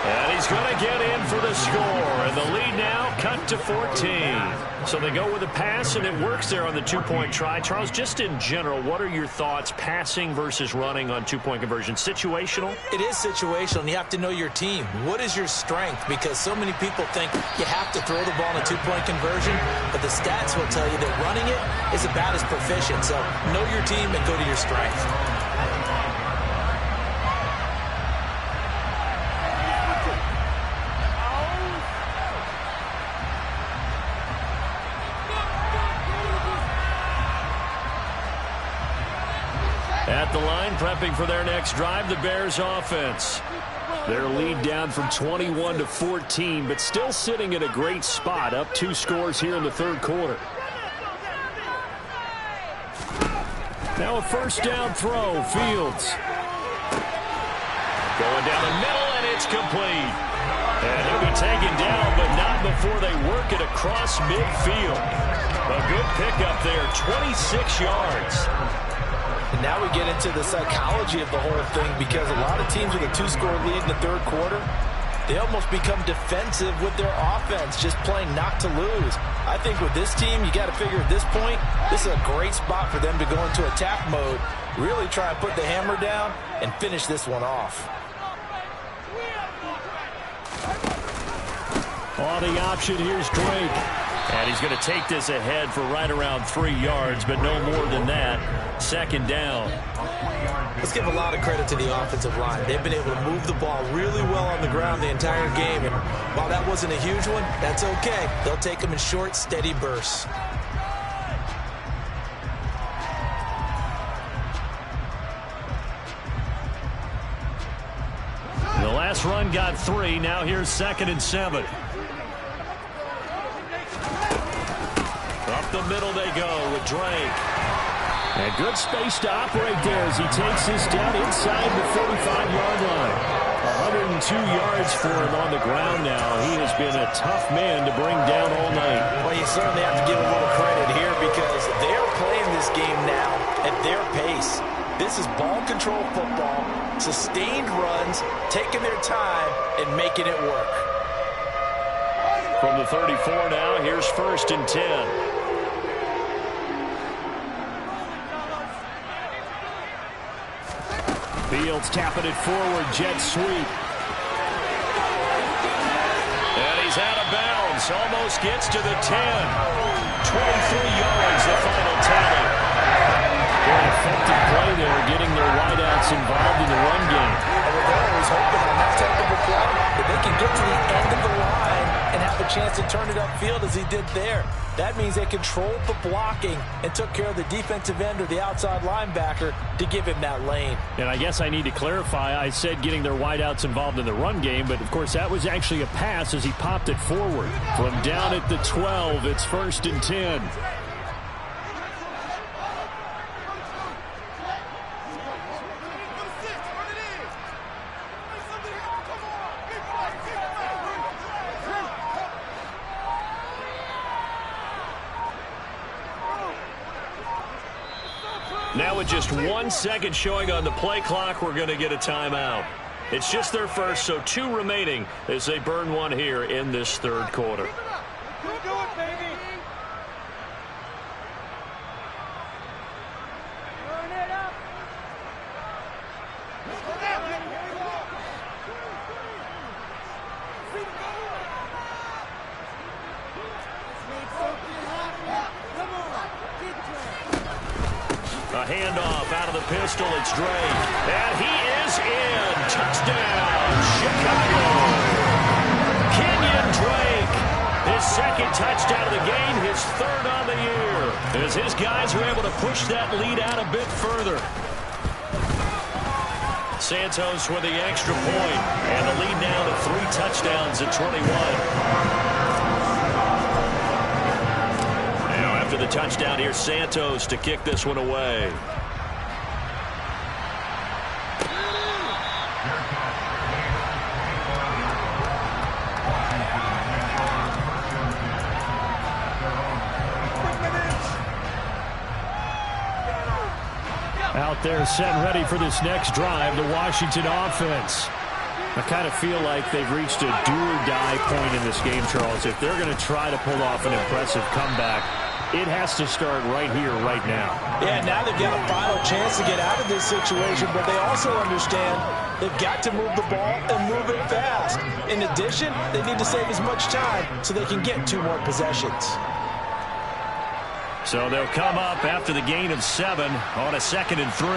And he's going to get in for the score. And the lead now cut to 14. So they go with a pass, and it works there on the 2-point try. Charles, just in general, what are your thoughts passing versus running on 2-point conversion? Situational? It is situational, and you have to know your team. What is your strength? Because so many people think you have to throw the ball in a 2-point conversion, but the stats will tell you that running it is about as proficient. So know your team and go to your strength. At the line, prepping for their next drive, the Bears offense. Their lead down from 21 to 14, but still sitting at a great spot, up 2 scores here in the 3rd quarter. Now a 1st down throw, Fields. Going down the middle, and it's complete. And he'll be taken down, but not before they work it across midfield. A good pickup there, 26 yards. And now we get into the psychology of the whole thing because a lot of teams with a 2-score lead in the 3rd quarter, they almost become defensive with their offense, just playing not to lose. I think with this team, you got to figure at this point, this is a great spot for them to go into attack mode, really try and put the hammer down and finish this one off. On the option, here's Drake. And he's going to take this ahead for right around 3 yards, but no more than that. 2nd down. Let's give a lot of credit to the offensive line. They've been able to move the ball really well on the ground the entire game. And while that wasn't a huge one, that's okay. They'll take them in short, steady bursts. The last run got 3. Now here's 2nd and 7. Up the middle they go with Drake. And good space to operate there as he takes this down inside the 45-yard line. 102 yards for him on the ground now. He has been a tough man to bring down all night. Well, you certainly have to give him a little credit here because they're playing this game now at their pace. This is ball control football, sustained runs, taking their time and making it work. From the 34 now, here's 1st and 10. Fields tapping it forward, jet sweep. And he's out of bounds, almost gets to the 10. 23 yards, the final tally. Very effective play there, getting their wideouts involved in the run game. And we're always hoping on that type of a play that they can get to the end of the line and have a chance to turn it upfield as he did there. That means they controlled the blocking and took care of the defensive end or the outside linebacker to give him that lane. And I guess I need to clarify, I said getting their wideouts involved in the run game, but of course that was actually a pass as he popped it forward. From down at the 12, it's 1st and 10. Now with just 1 second showing on the play clock, we're going to get a timeout. It's just their first, so 2 remaining as they burn one here in this 3rd quarter. A handoff out of the pistol. It's Drake. And he is in. Touchdown, Chicago. Kenyon Drake. His 2nd touchdown of the game. His 3rd on the year. As his guys are able to push that lead out a bit further. Santos with the extra point. And the lead now to 3 touchdowns at 21. After the touchdown, here's Santos to kick this one away. Out there set and ready for this next drive, the Washington offense. I kind of feel like they've reached a do-or-die point in this game, Charles. If they're going to try to pull off an impressive comeback, it has to start right here, right now. Yeah, now they've got a final chance to get out of this situation, but they also understand they've got to move the ball and move it fast. In addition, they need to save as much time so they can get 2 more possessions. So they'll come up after the gain of 7 on a 2nd and 3.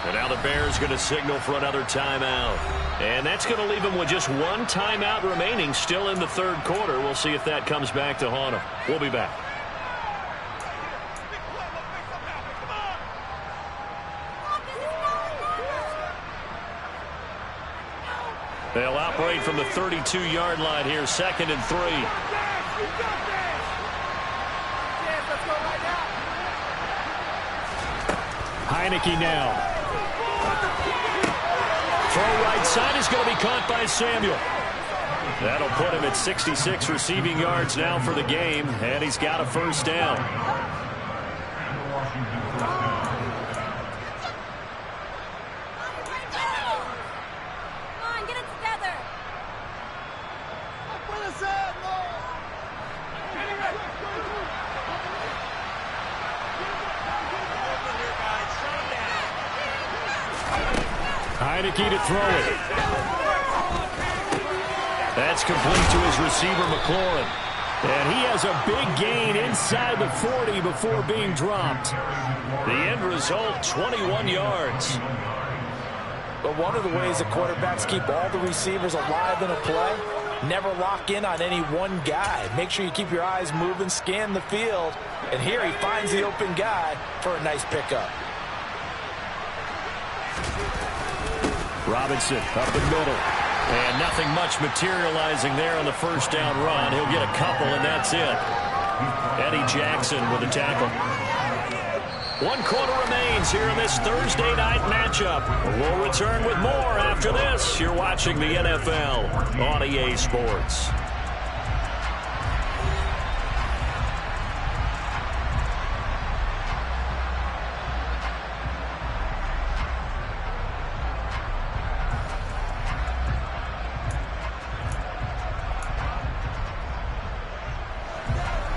And now the Bears going to signal for another timeout. And that's going to leave them with just 1 timeout remaining still in the 3rd quarter. We'll see if that comes back to haunt them. We'll be back. They'll operate from the 32-yard line here, 2nd and 3. Heineke now. Throw right side is going to be caught by Samuel. That'll put him at 66 receiving yards now for the game, and he's got a 1st down. Come on, get it together. Heineke to throw it. That's complete to his receiver, McLaurin. And he has a big gain inside the 40 before being dropped. The end result, 21 yards. But one of the ways that quarterbacks keep all the receivers alive in a play, never lock in on any one guy. Make sure you keep your eyes moving, scan the field. And here he finds the open guy for a nice pickup. Robinson up the middle. And nothing much materializing there on the 1st down run. He'll get a couple, and that's it. Eddie Jackson with a tackle. 1 quarter remains here in this Thursday night matchup. We'll return with more after this. You're watching the NFL on EA Sports.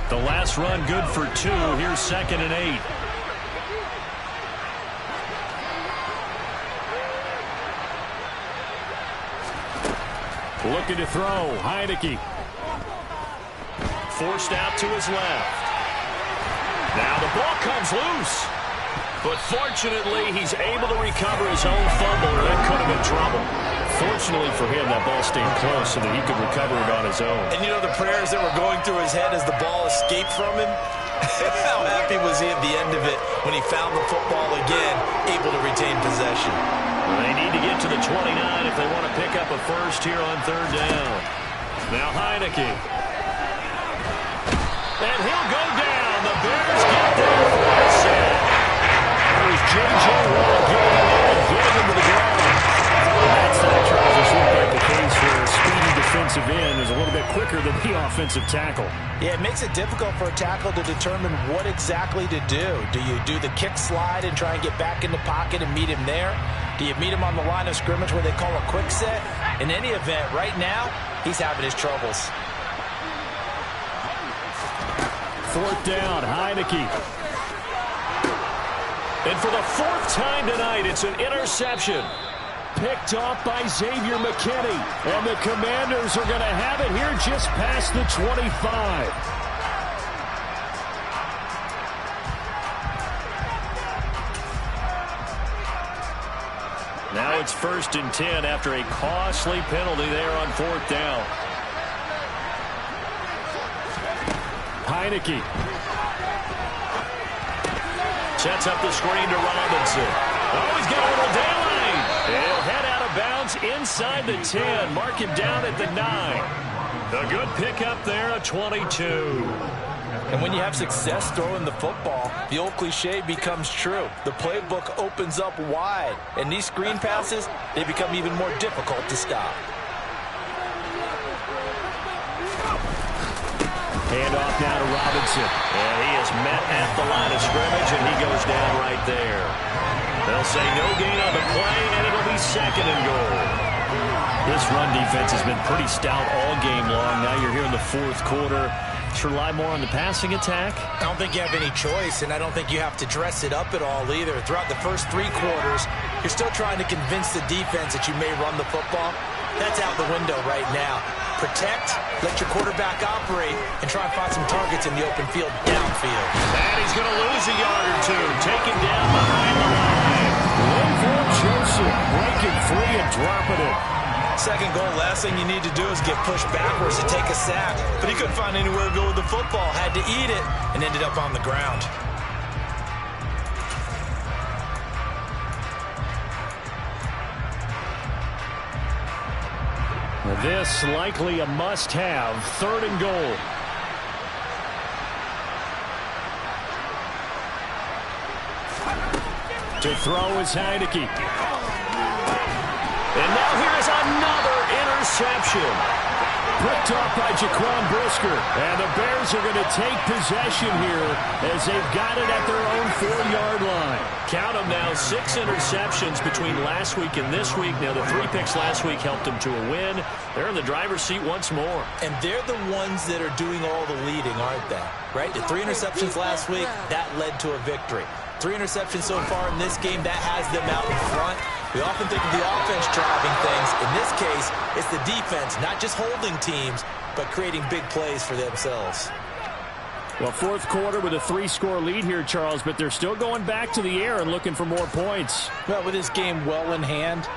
The last run good for 2. Here's 2nd and 8. Looking to throw. Heineke. Forced out to his left. Now the ball comes loose. But fortunately, he's able to recover his own fumble, or that could have been trouble. Fortunately for him, that ball stayed close so that he could recover it on his own. And you know the prayers that were going through his head as the ball escaped from him? How happy was he at the end of it when he found the football again, able to retain possession? Well, they need to get to the 29 if they want to pick up a first here on third down. Now Heineke. And he'll go down. The Bears get there for a sack. There's J.J. Watt getting him to the ground. That's not Charles. This looked like the case where a speedy defensive end is a little bit quicker than the offensive tackle. Yeah, it makes it difficult for a tackle to determine what exactly to do. Do you do the kick slide and try and get back in the pocket and meet him there? Do you meet him on the line of scrimmage where they call a quick set? In any event, right now, he's having his troubles. Fourth down, Heineke. And for the fourth time tonight, it's an interception. Picked off by Xavier McKinney. And the Commanders are going to have it here just past the 25. Now it's 1st and 10 after a costly penalty there on fourth down. Heineke. Sets up the screen to Robinson. Oh, he's got a little daylight. He'll head out of bounds inside the 10. Mark him down at the 9. A good pickup there, a 22. And when you have success throwing the football, the old cliche becomes true. The playbook opens up wide. And these screen passes, they become even more difficult to stop. Handoff now to Robinson. And he is met at the line of scrimmage, and he goes down right there. They'll say no gain on the play, and it'll be 2nd and goal. This run defense has been pretty stout all game long. Now you're here in the fourth quarter. Should rely more on the passing attack? I don't think you have any choice, and I don't think you have to dress it up at all either. Throughout the first 3 quarters, you're still trying to convince the defense that you may run the football. That's out the window right now. Protect, let your quarterback operate, and try and find some targets in the open field downfield. And he's going to lose a yard or two. Taken down behind the line. Linval Joseph breaking free and dropping it. 2nd goal, last thing you need to do is get pushed backwards to take a sack. But he couldn't find anywhere to go with the football. Had to eat it and ended up on the ground. This likely a must-have. 3rd and goal. To throw is Heineke. And now here's another interception. Picked off by Jaquan Brisker. And the Bears are going to take possession here as they've got it at their own 4-yard line. Count them now, 6 interceptions between last week and this week. Now, the 3 picks last week helped them to a win. They're in the driver's seat once more. And they're the ones that are doing all the leading, aren't they? Right? The 3 interceptions last week, that led to a victory. 3 interceptions so far in this game, that has them out in front. We often think of the offense driving things. In this case, it's the defense, not just holding teams, but creating big plays for themselves. Well, fourth quarter with a 3-score lead here, Charles, but they're still going back to the air and looking for more points. Well, with this game well in hand,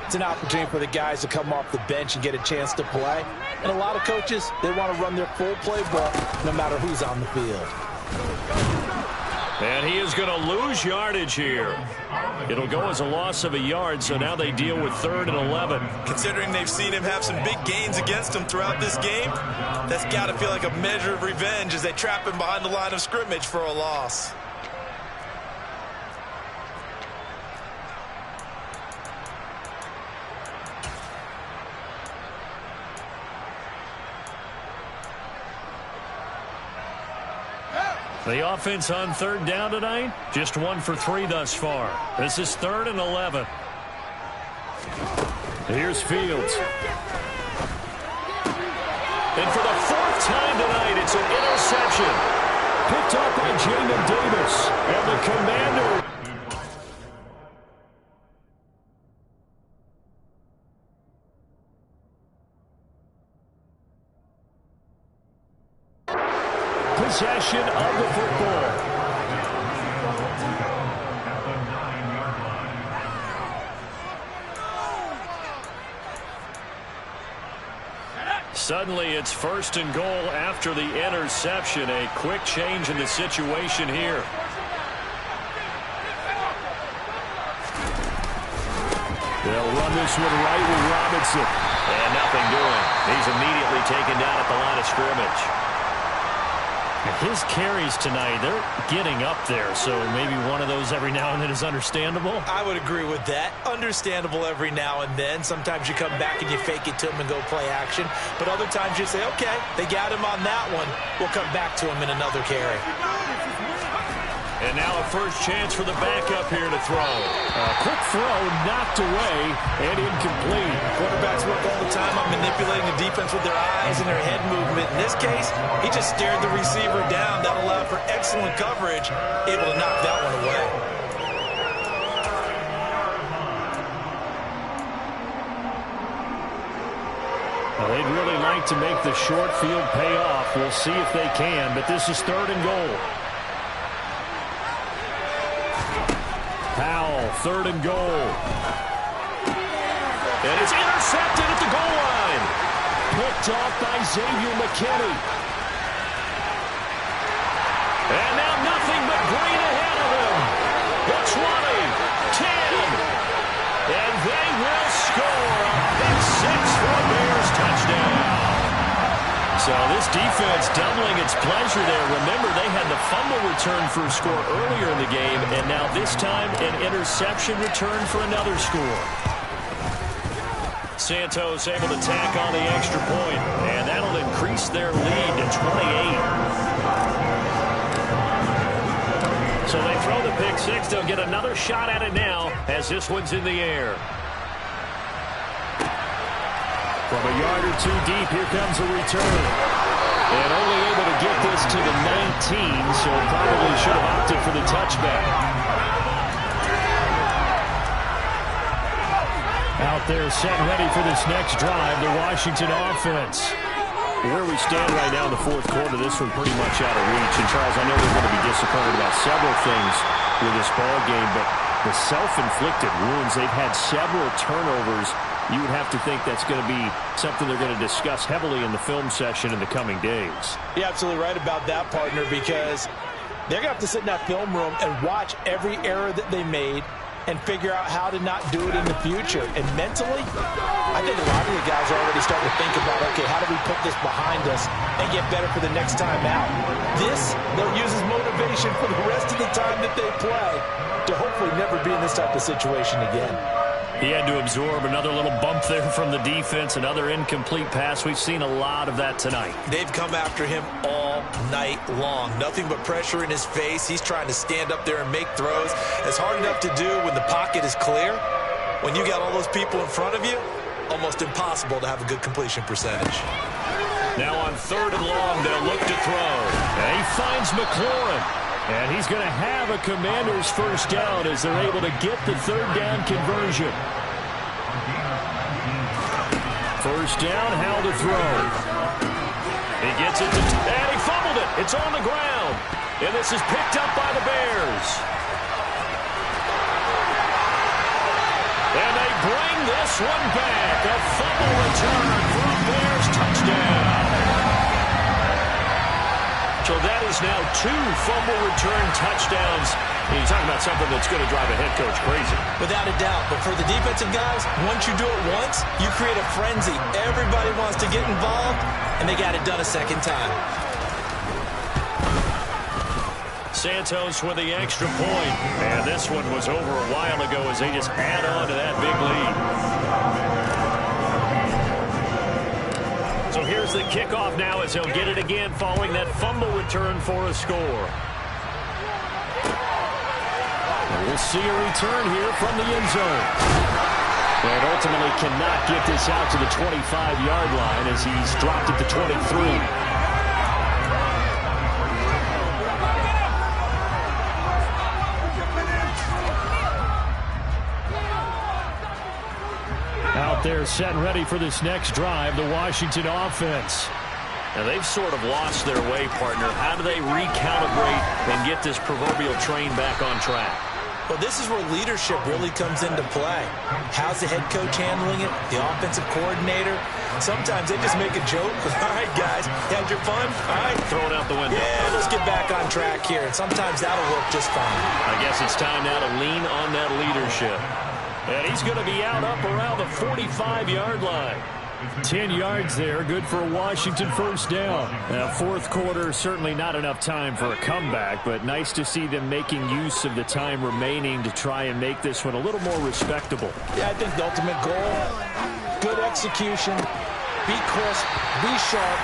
it's an opportunity for the guys to come off the bench and get a chance to play. And a lot of coaches, they want to run their full playbook no matter who's on the field. And he is going to lose yardage here. It'll go as a loss of a yard, so now they deal with 3rd and 11. Considering they've seen him have some big gains against him throughout this game, that's got to feel like a measure of revenge as they trap him behind the line of scrimmage for a loss. The offense on 3rd down tonight, just 1 for 3 thus far. This is 3rd and 11. Here's Fields. And for the 4th time tonight, it's an interception. Picked up by Jamin Davis. And the Commander. Possession of the football. Suddenly it's 1st and goal after the interception. A quick change in the situation here. They'll run this one right with Robinson. And nothing doing. He's immediately taken down at the line of scrimmage. His carries tonight, they're getting up there, so maybe one of those every now and then is understandable. I would agree with that. Understandable every now and then. Sometimes you come back and you fake it to him and go play action. But other times you say, okay, they got him on that one. We'll come back to him in another carry. And now a first chance for the backup here to throw. A quick throw knocked away and incomplete. Quarterbacks work all the time on manipulating the defense with their eyes and their head movement. In this case, he just stared the receiver down. That allowed for excellent coverage, able to knock that one away. Well, they'd really like to make the short field pay off. We'll see if they can, but this is 3rd and goal. Powell, 3rd and goal. And it's intercepted at the goal line. Picked off by Xavier McKinney. And now nothing but green ahead of him. The 20, 10. And they will score a big 6 for a Bears touchdown. So this defense doubling its pleasure there. Remember, they had the fumble return for a score earlier in the game, and now this time an interception return for another score. Santos able to tack on the extra point, and that'll increase their lead to 28. So they throw the pick six. They'll get another shot at it now as this one's in the air. From a yard or two deep, here comes a return. And only able to get this to the 19, so probably should have opted for the touchback. Out there set ready for this next drive, the Washington offense. Where we stand right now in the 4th quarter, this one pretty much out of reach. And, Charles, I know they're going to be disappointed about several things with this ball game, but the self-inflicted wounds, they've had several turnovers. You would have to think that's going to be something they're going to discuss heavily in the film session in the coming days. You're absolutely right about that, partner, because they're going to have to sit in that film room and watch every error that they made and figure out how to not do it in the future. And mentally, I think a lot of the guys are already starting to think about, okay, how do we put this behind us and get better for the next time out? This, they'll use as motivation for the rest of the time that they play to hopefully never be in this type of situation again. He had to absorb another little bump there from the defense, another incomplete pass. We've seen a lot of that tonight. They've come after him all night long. Nothing but pressure in his face. He's trying to stand up there and make throws. It's hard enough to do when the pocket is clear. When you got all those people in front of you, almost impossible to have a good completion percentage. Now on 3rd and long, they'll look to throw. And he finds McLaurin. And he's going to have a Commander's first down as they're able to get the 3rd down conversion. First down, how to throw. He gets it to, and he fumbled it. It's on the ground. And this is picked up by the Bears. And they bring this one back. A fumble return for a Bears touchdown. So that is now 2 fumble return touchdowns. And you're talking about something that's going to drive a head coach crazy. Without a doubt. But for the defensive guys, once you do it once, you create a frenzy. Everybody wants to get involved, and they got it done a second time. Santos with the extra point. And this one was over a while ago as they just add on to that big lead. So here's the kickoff now as he'll get it again following that fumble return for a score. And we'll see a return here from the end zone. And ultimately cannot get this out to the 25-yard line as he's dropped at the 23. Out there set and ready for this next drive, the Washington offense. Now they've sort of lost their way, partner. How do they recalibrate and get this proverbial train back on track? Well, this is where leadership really comes into play. How's the head coach handling it? The offensive coordinator? Sometimes they just make a joke. All right, guys, you had your fun? All right. Throw it out the window. Yeah, let's get back on track here. And sometimes that'll work just fine. I guess it's time now to lean on that leadership. And he's going to be out up around the 45-yard line. 10 yards there, good for a Washington first down. Now, fourth quarter, certainly not enough time for a comeback, but nice to see them making use of the time remaining to try and make this one a little more respectable. Yeah, I think the ultimate goal, good execution, be crisp, be sharp,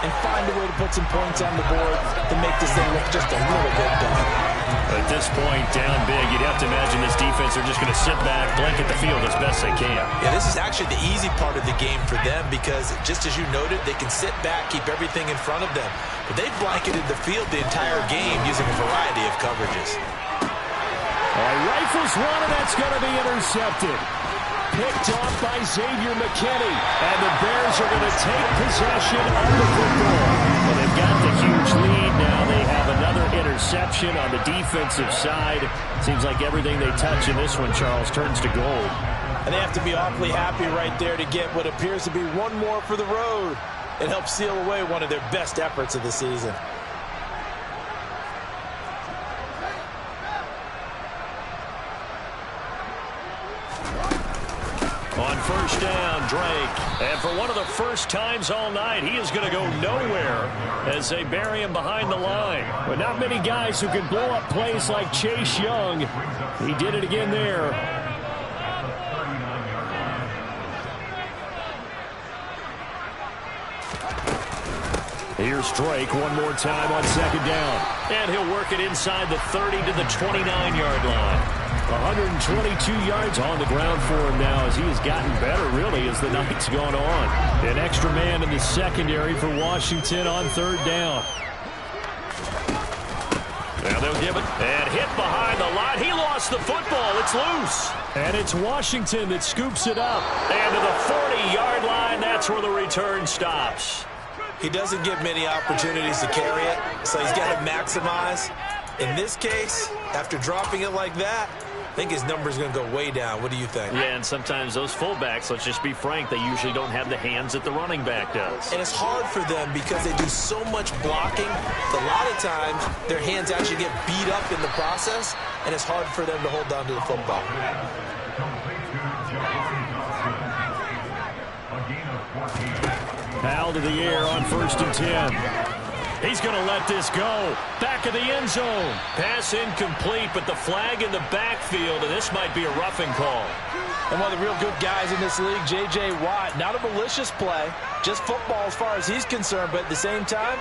and find a way to put some points on the board to make this thing look just a little bit better. At this point, down big, you'd have to imagine this defense are just going to sit back, blanket the field as best they can. Yeah, this is actually the easy part of the game for them because, just as you noted, they can sit back, keep everything in front of them. But they've blanketed the field the entire game using a variety of coverages. Rifles one, and that's going to be intercepted. Picked off by Xavier McKinney. And the Bears are going to take possession of the football. Well, they've got the huge lead now. They have another interception on the defensive side. Seems like everything they touch in this one, Charles, turns to gold. And they have to be awfully happy right there to get what appears to be one more for the road. It helps seal away one of their best efforts of the season. On first down, Drake. And for one of the first times all night, he is going to go nowhere as they bury him behind the line. But not many guys who can blow up plays like Chase Young. He did it again there. Here's Drake one more time on second down. And he'll work it inside the 30 to the 29-yard line. 122 yards on the ground for him now as he has gotten better, really, as the night's gone on. An extra man in the secondary for Washington on third down. Now they'll give it. And hit behind the line. He lost the football. It's loose. And it's Washington that scoops it up. And to the 40-yard line, that's where the return stops. He doesn't get many opportunities to carry it, so he's got to maximize. In this case, after dropping it like that, I think his number's going to go way down. What do you think? Yeah, and sometimes those fullbacks, let's just be frank, they usually don't have the hands that the running back does. And it's hard for them because they do so much blocking. A lot of times, their hands actually get beat up in the process, and it's hard for them to hold on to the football. Out to the air on first and 10. He's going to let this go. Back of the end zone. Pass incomplete, but the flag in the backfield, and this might be a roughing call. And one of the real good guys in this league, J.J. Watt, not a malicious play, just football as far as he's concerned, but at the same time,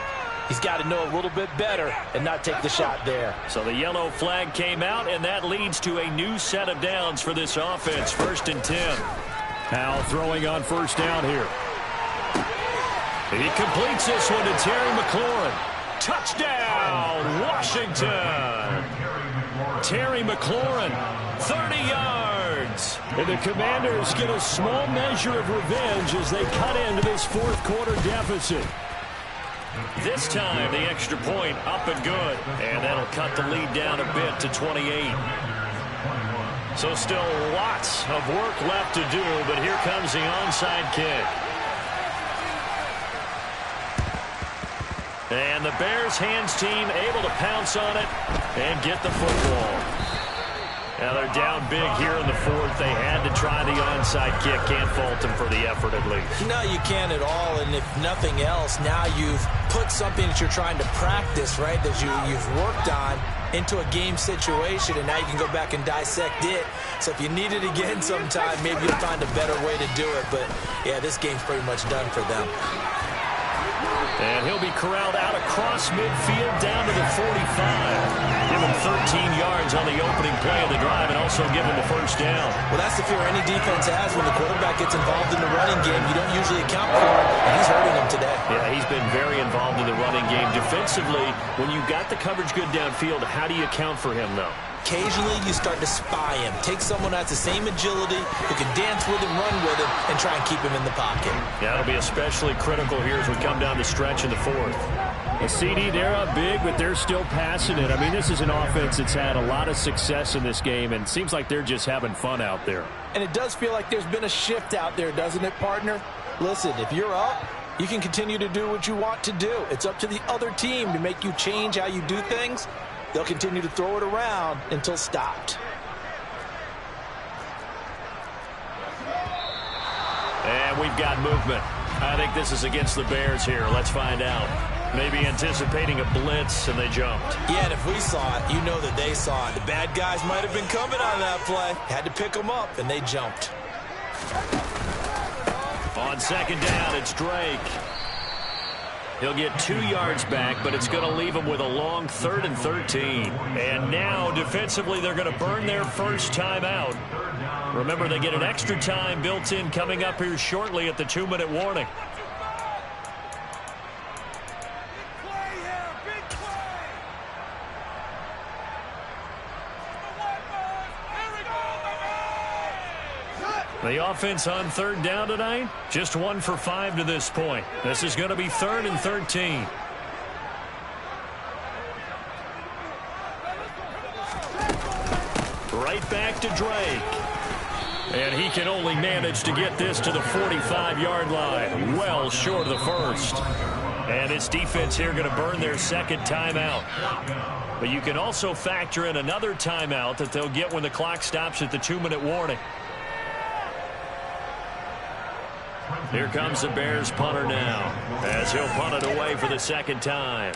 he's got to know a little bit better and not take the shot there. So the yellow flag came out, and that leads to a new set of downs for this offense. First and 10. Howell throwing on first down here. He completes this one to Terry McLaurin. Touchdown, Washington. Terry McLaurin, 30 yards. And the Commanders get a small measure of revenge as they cut into this fourth quarter deficit. This time, the extra point up and good. And that'll cut the lead down a bit to 28. So still lots of work left to do, but here comes the onside kick. And the Bears hands team able to pounce on it and get the football. Now they're down big here in the fourth. They had to try the onside kick. Can't fault them for the effort at least. No, you can't at all. And if nothing else, now you've put something that you're trying to practice, right, that you've worked on into a game situation, and now you can go back and dissect it. So if you need it again sometime, maybe you'll find a better way to do it. But, yeah, this game's pretty much done for them. And he'll be corralled out across midfield down to the 45. Give him 13 yards on the opening play of the drive and also give him the first down. Well, that's the fear any defense has when the quarterback gets involved in the running game. You don't usually account for it, and he's hurting him today. Yeah, he's been very involved in the running game. Defensively, when you got the coverage good downfield, how do you account for him, though? Occasionally, you start to spy him. Take someone who has the same agility, who can dance with him, run with him, and try and keep him in the pocket. Yeah, that'll be especially critical here as we come down the stretch in the fourth. A CD, they're up big, but they're still passing it. I mean, this is an offense that's had a lot of success in this game, and it seems like they're just having fun out there. And it does feel like there's been a shift out there, doesn't it, partner? Listen, if you're up, you can continue to do what you want to do. It's up to the other team to make you change how you do things. They'll continue to throw it around until stopped. And we've got movement. I think this is against the Bears here. Let's find out. Maybe anticipating a blitz, and they jumped. Yeah, and if we saw it, you know that they saw it. The bad guys might have been coming on that play. Had to pick them up, and they jumped. On second down, it's Drake. He'll get 2 yards back, but it's going to leave him with a long 3rd and 13. And now, defensively, they're going to burn their first timeout. Remember, they get an extra time built in coming up here shortly at the 2-minute warning. The offense on 3rd down tonight, just 1 for 5 to this point. This is going to be 3rd and 13. Right back to Drake. And he can only manage to get this to the 45-yard line, well short of the first. And his defense here going to burn their second timeout. But you can also factor in another timeout that they'll get when the clock stops at the 2-minute warning. Here comes the Bears punter now, as he'll punt it away for the second time.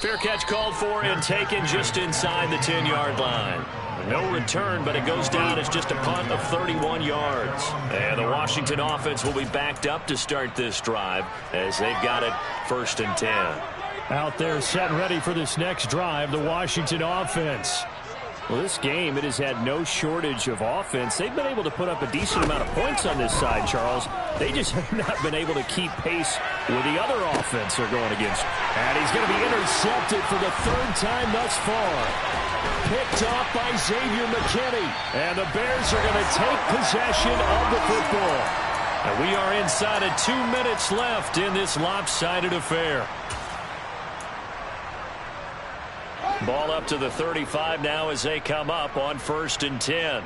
Fair catch called for and taken just inside the 10-yard line. No return, but it goes down as just a punt of 31 yards. And the Washington offense will be backed up to start this drive as they've got it 1st and 10. Out there set and ready for this next drive, the Washington offense. Well, this game, it has had no shortage of offense. They've been able to put up a decent amount of points on this side, Charles. They just have not been able to keep pace with the other offense they're going against. And he's going to be intercepted for the 3rd time thus far. Picked off by Xavier McKinney. And the Bears are going to take possession of the football. And we are inside of 2 minutes left in this lopsided affair. Ball up to the 35 now as they come up on 1st and 10.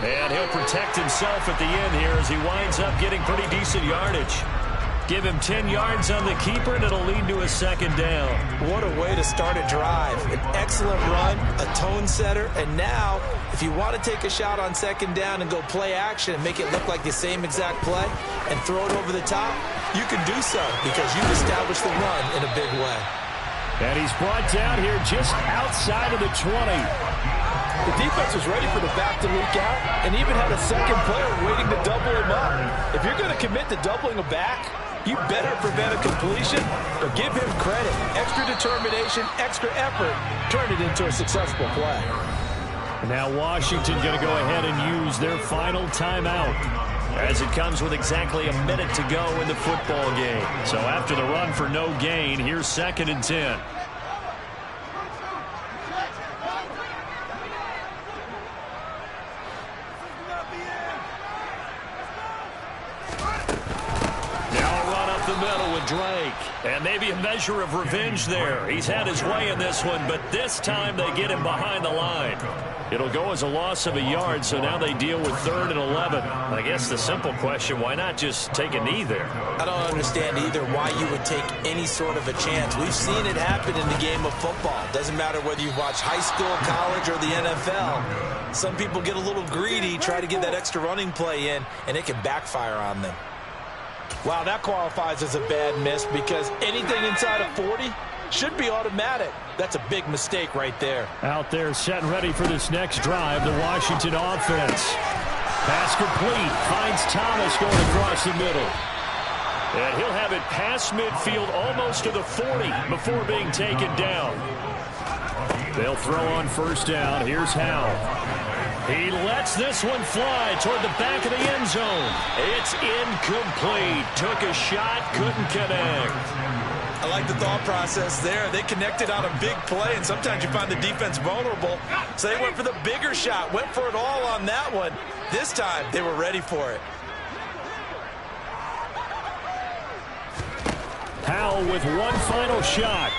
And he'll protect himself at the end here as he winds up getting pretty decent yardage. Give him 10 yards on the keeper, and it'll lead to a 2nd down. What a way to start a drive. An excellent run, a tone setter, and now, if you want to take a shot on 2nd down and go play action and make it look like the same exact play and throw it over the top, you can do so because you've established the run in a big way. And he's brought down here just outside of the 20. The defense was ready for the back to leak out and even had a second player waiting to double him up. If you're going to commit to doubling a back, you better prevent a completion, but give him credit. Extra determination, extra effort, turn it into a successful play. And now Washington going to go ahead and use their final timeout as it comes with exactly a minute to go in the football game. So after the run for no gain, here's 2nd and 10. Drake, and maybe a measure of revenge there. He's had his way in this one, but this time they get him behind the line. It'll go as a loss of a yard, so now they deal with 3rd and 11. I guess the simple question, why not just take a knee there? I don't understand either why you would take any sort of a chance. We've seen it happen in the game of football. Doesn't matter whether you watch high school, college, or the NFL. Some people get a little greedy, try to get that extra running play in, and it can backfire on them. Wow, that qualifies as a bad miss because anything inside of 40 should be automatic. That's a big mistake right there. Out there set and ready for this next drive, the Washington offense. Pass complete, finds Thomas going across the middle. And he'll have it past midfield almost to the 40 before being taken down. They'll throw on 1st down. Here's Howell. He lets this one fly toward the back of the end zone. It's incomplete. Took a shot, couldn't connect. I like the thought process there. They connected on a big play, and sometimes you find the defense vulnerable. So they went for the bigger shot, went for it all on that one. This time, they were ready for it. Powell with one final shot.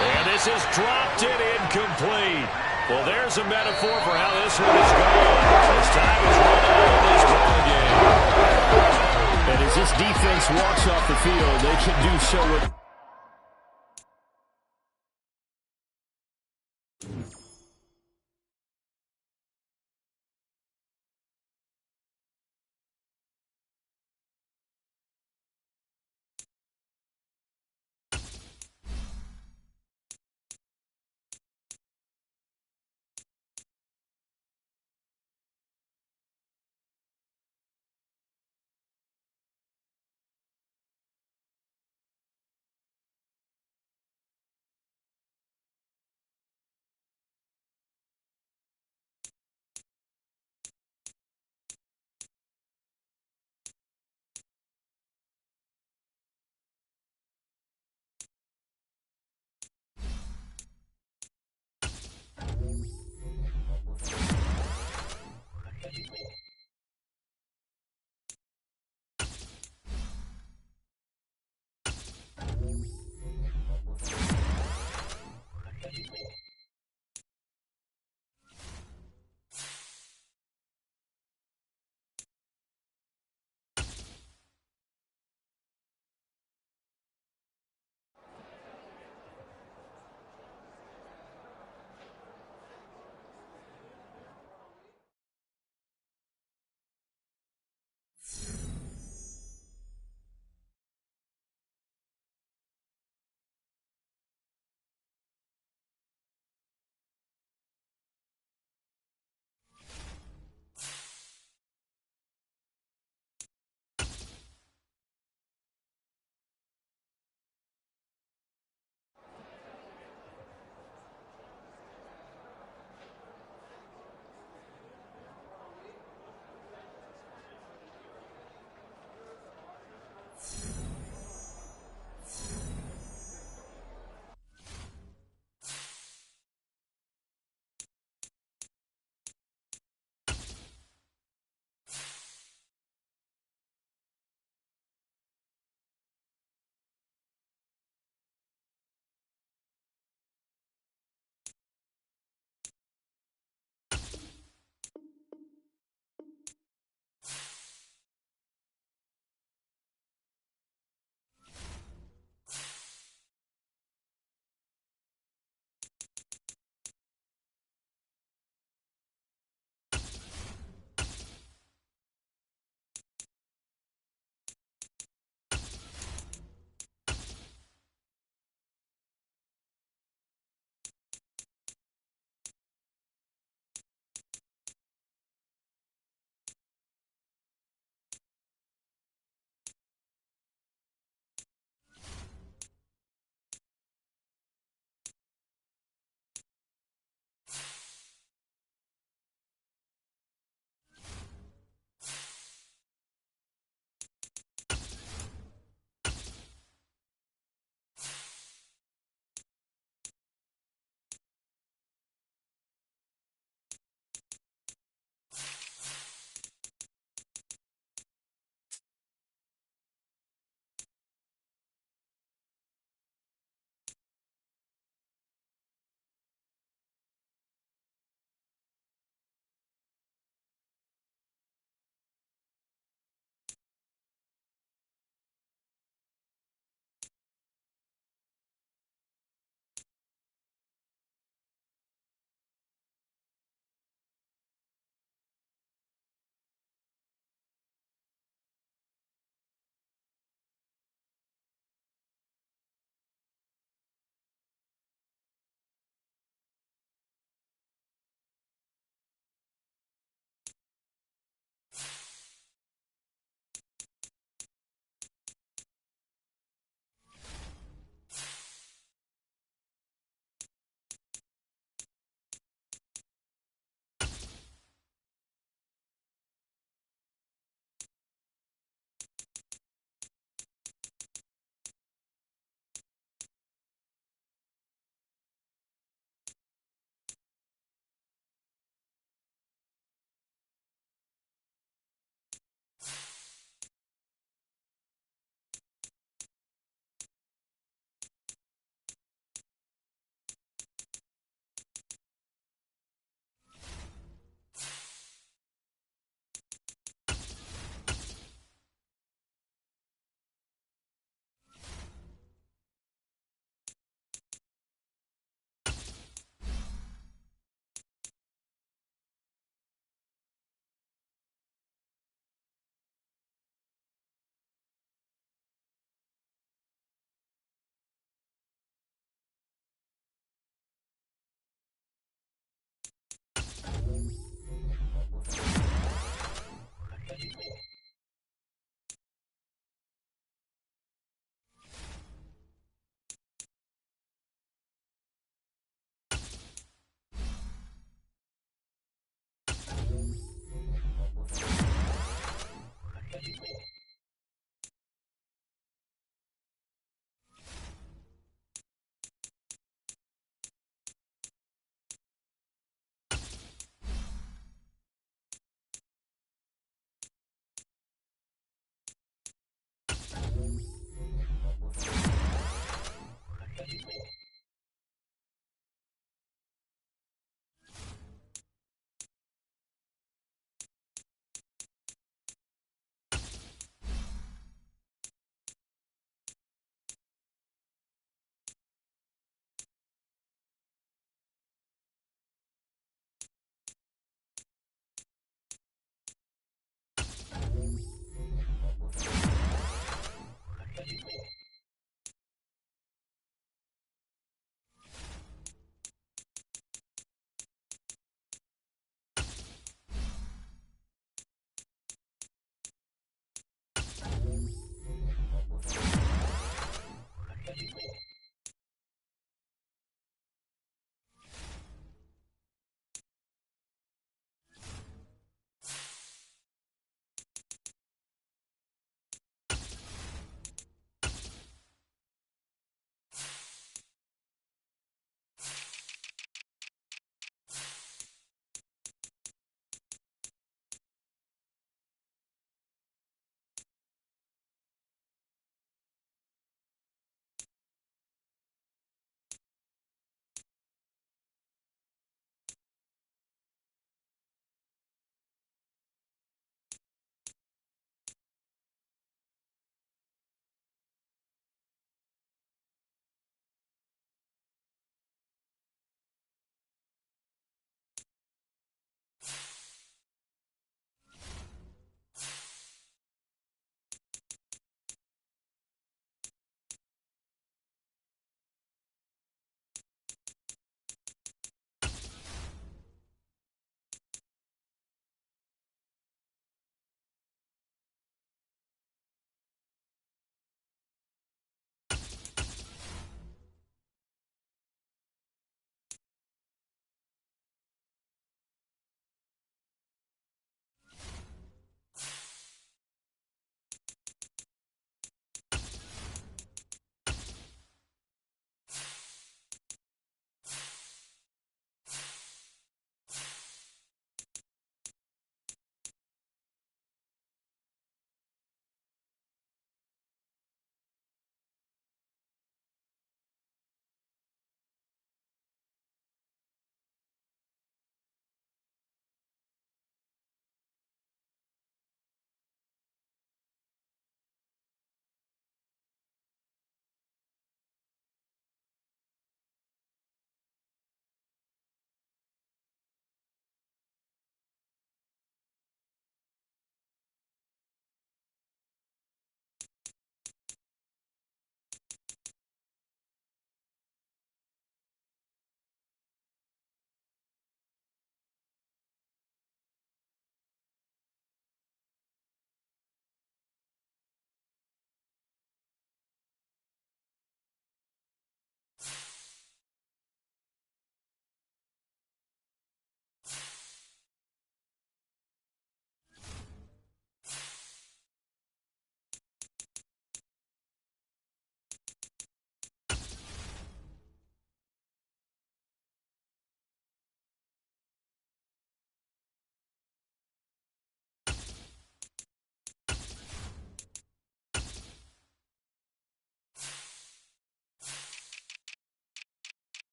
And this is dropped in incomplete. Well, there's a metaphor for how this one is going. As time is running out of this ball game. And as this defense walks off the field, they can do so with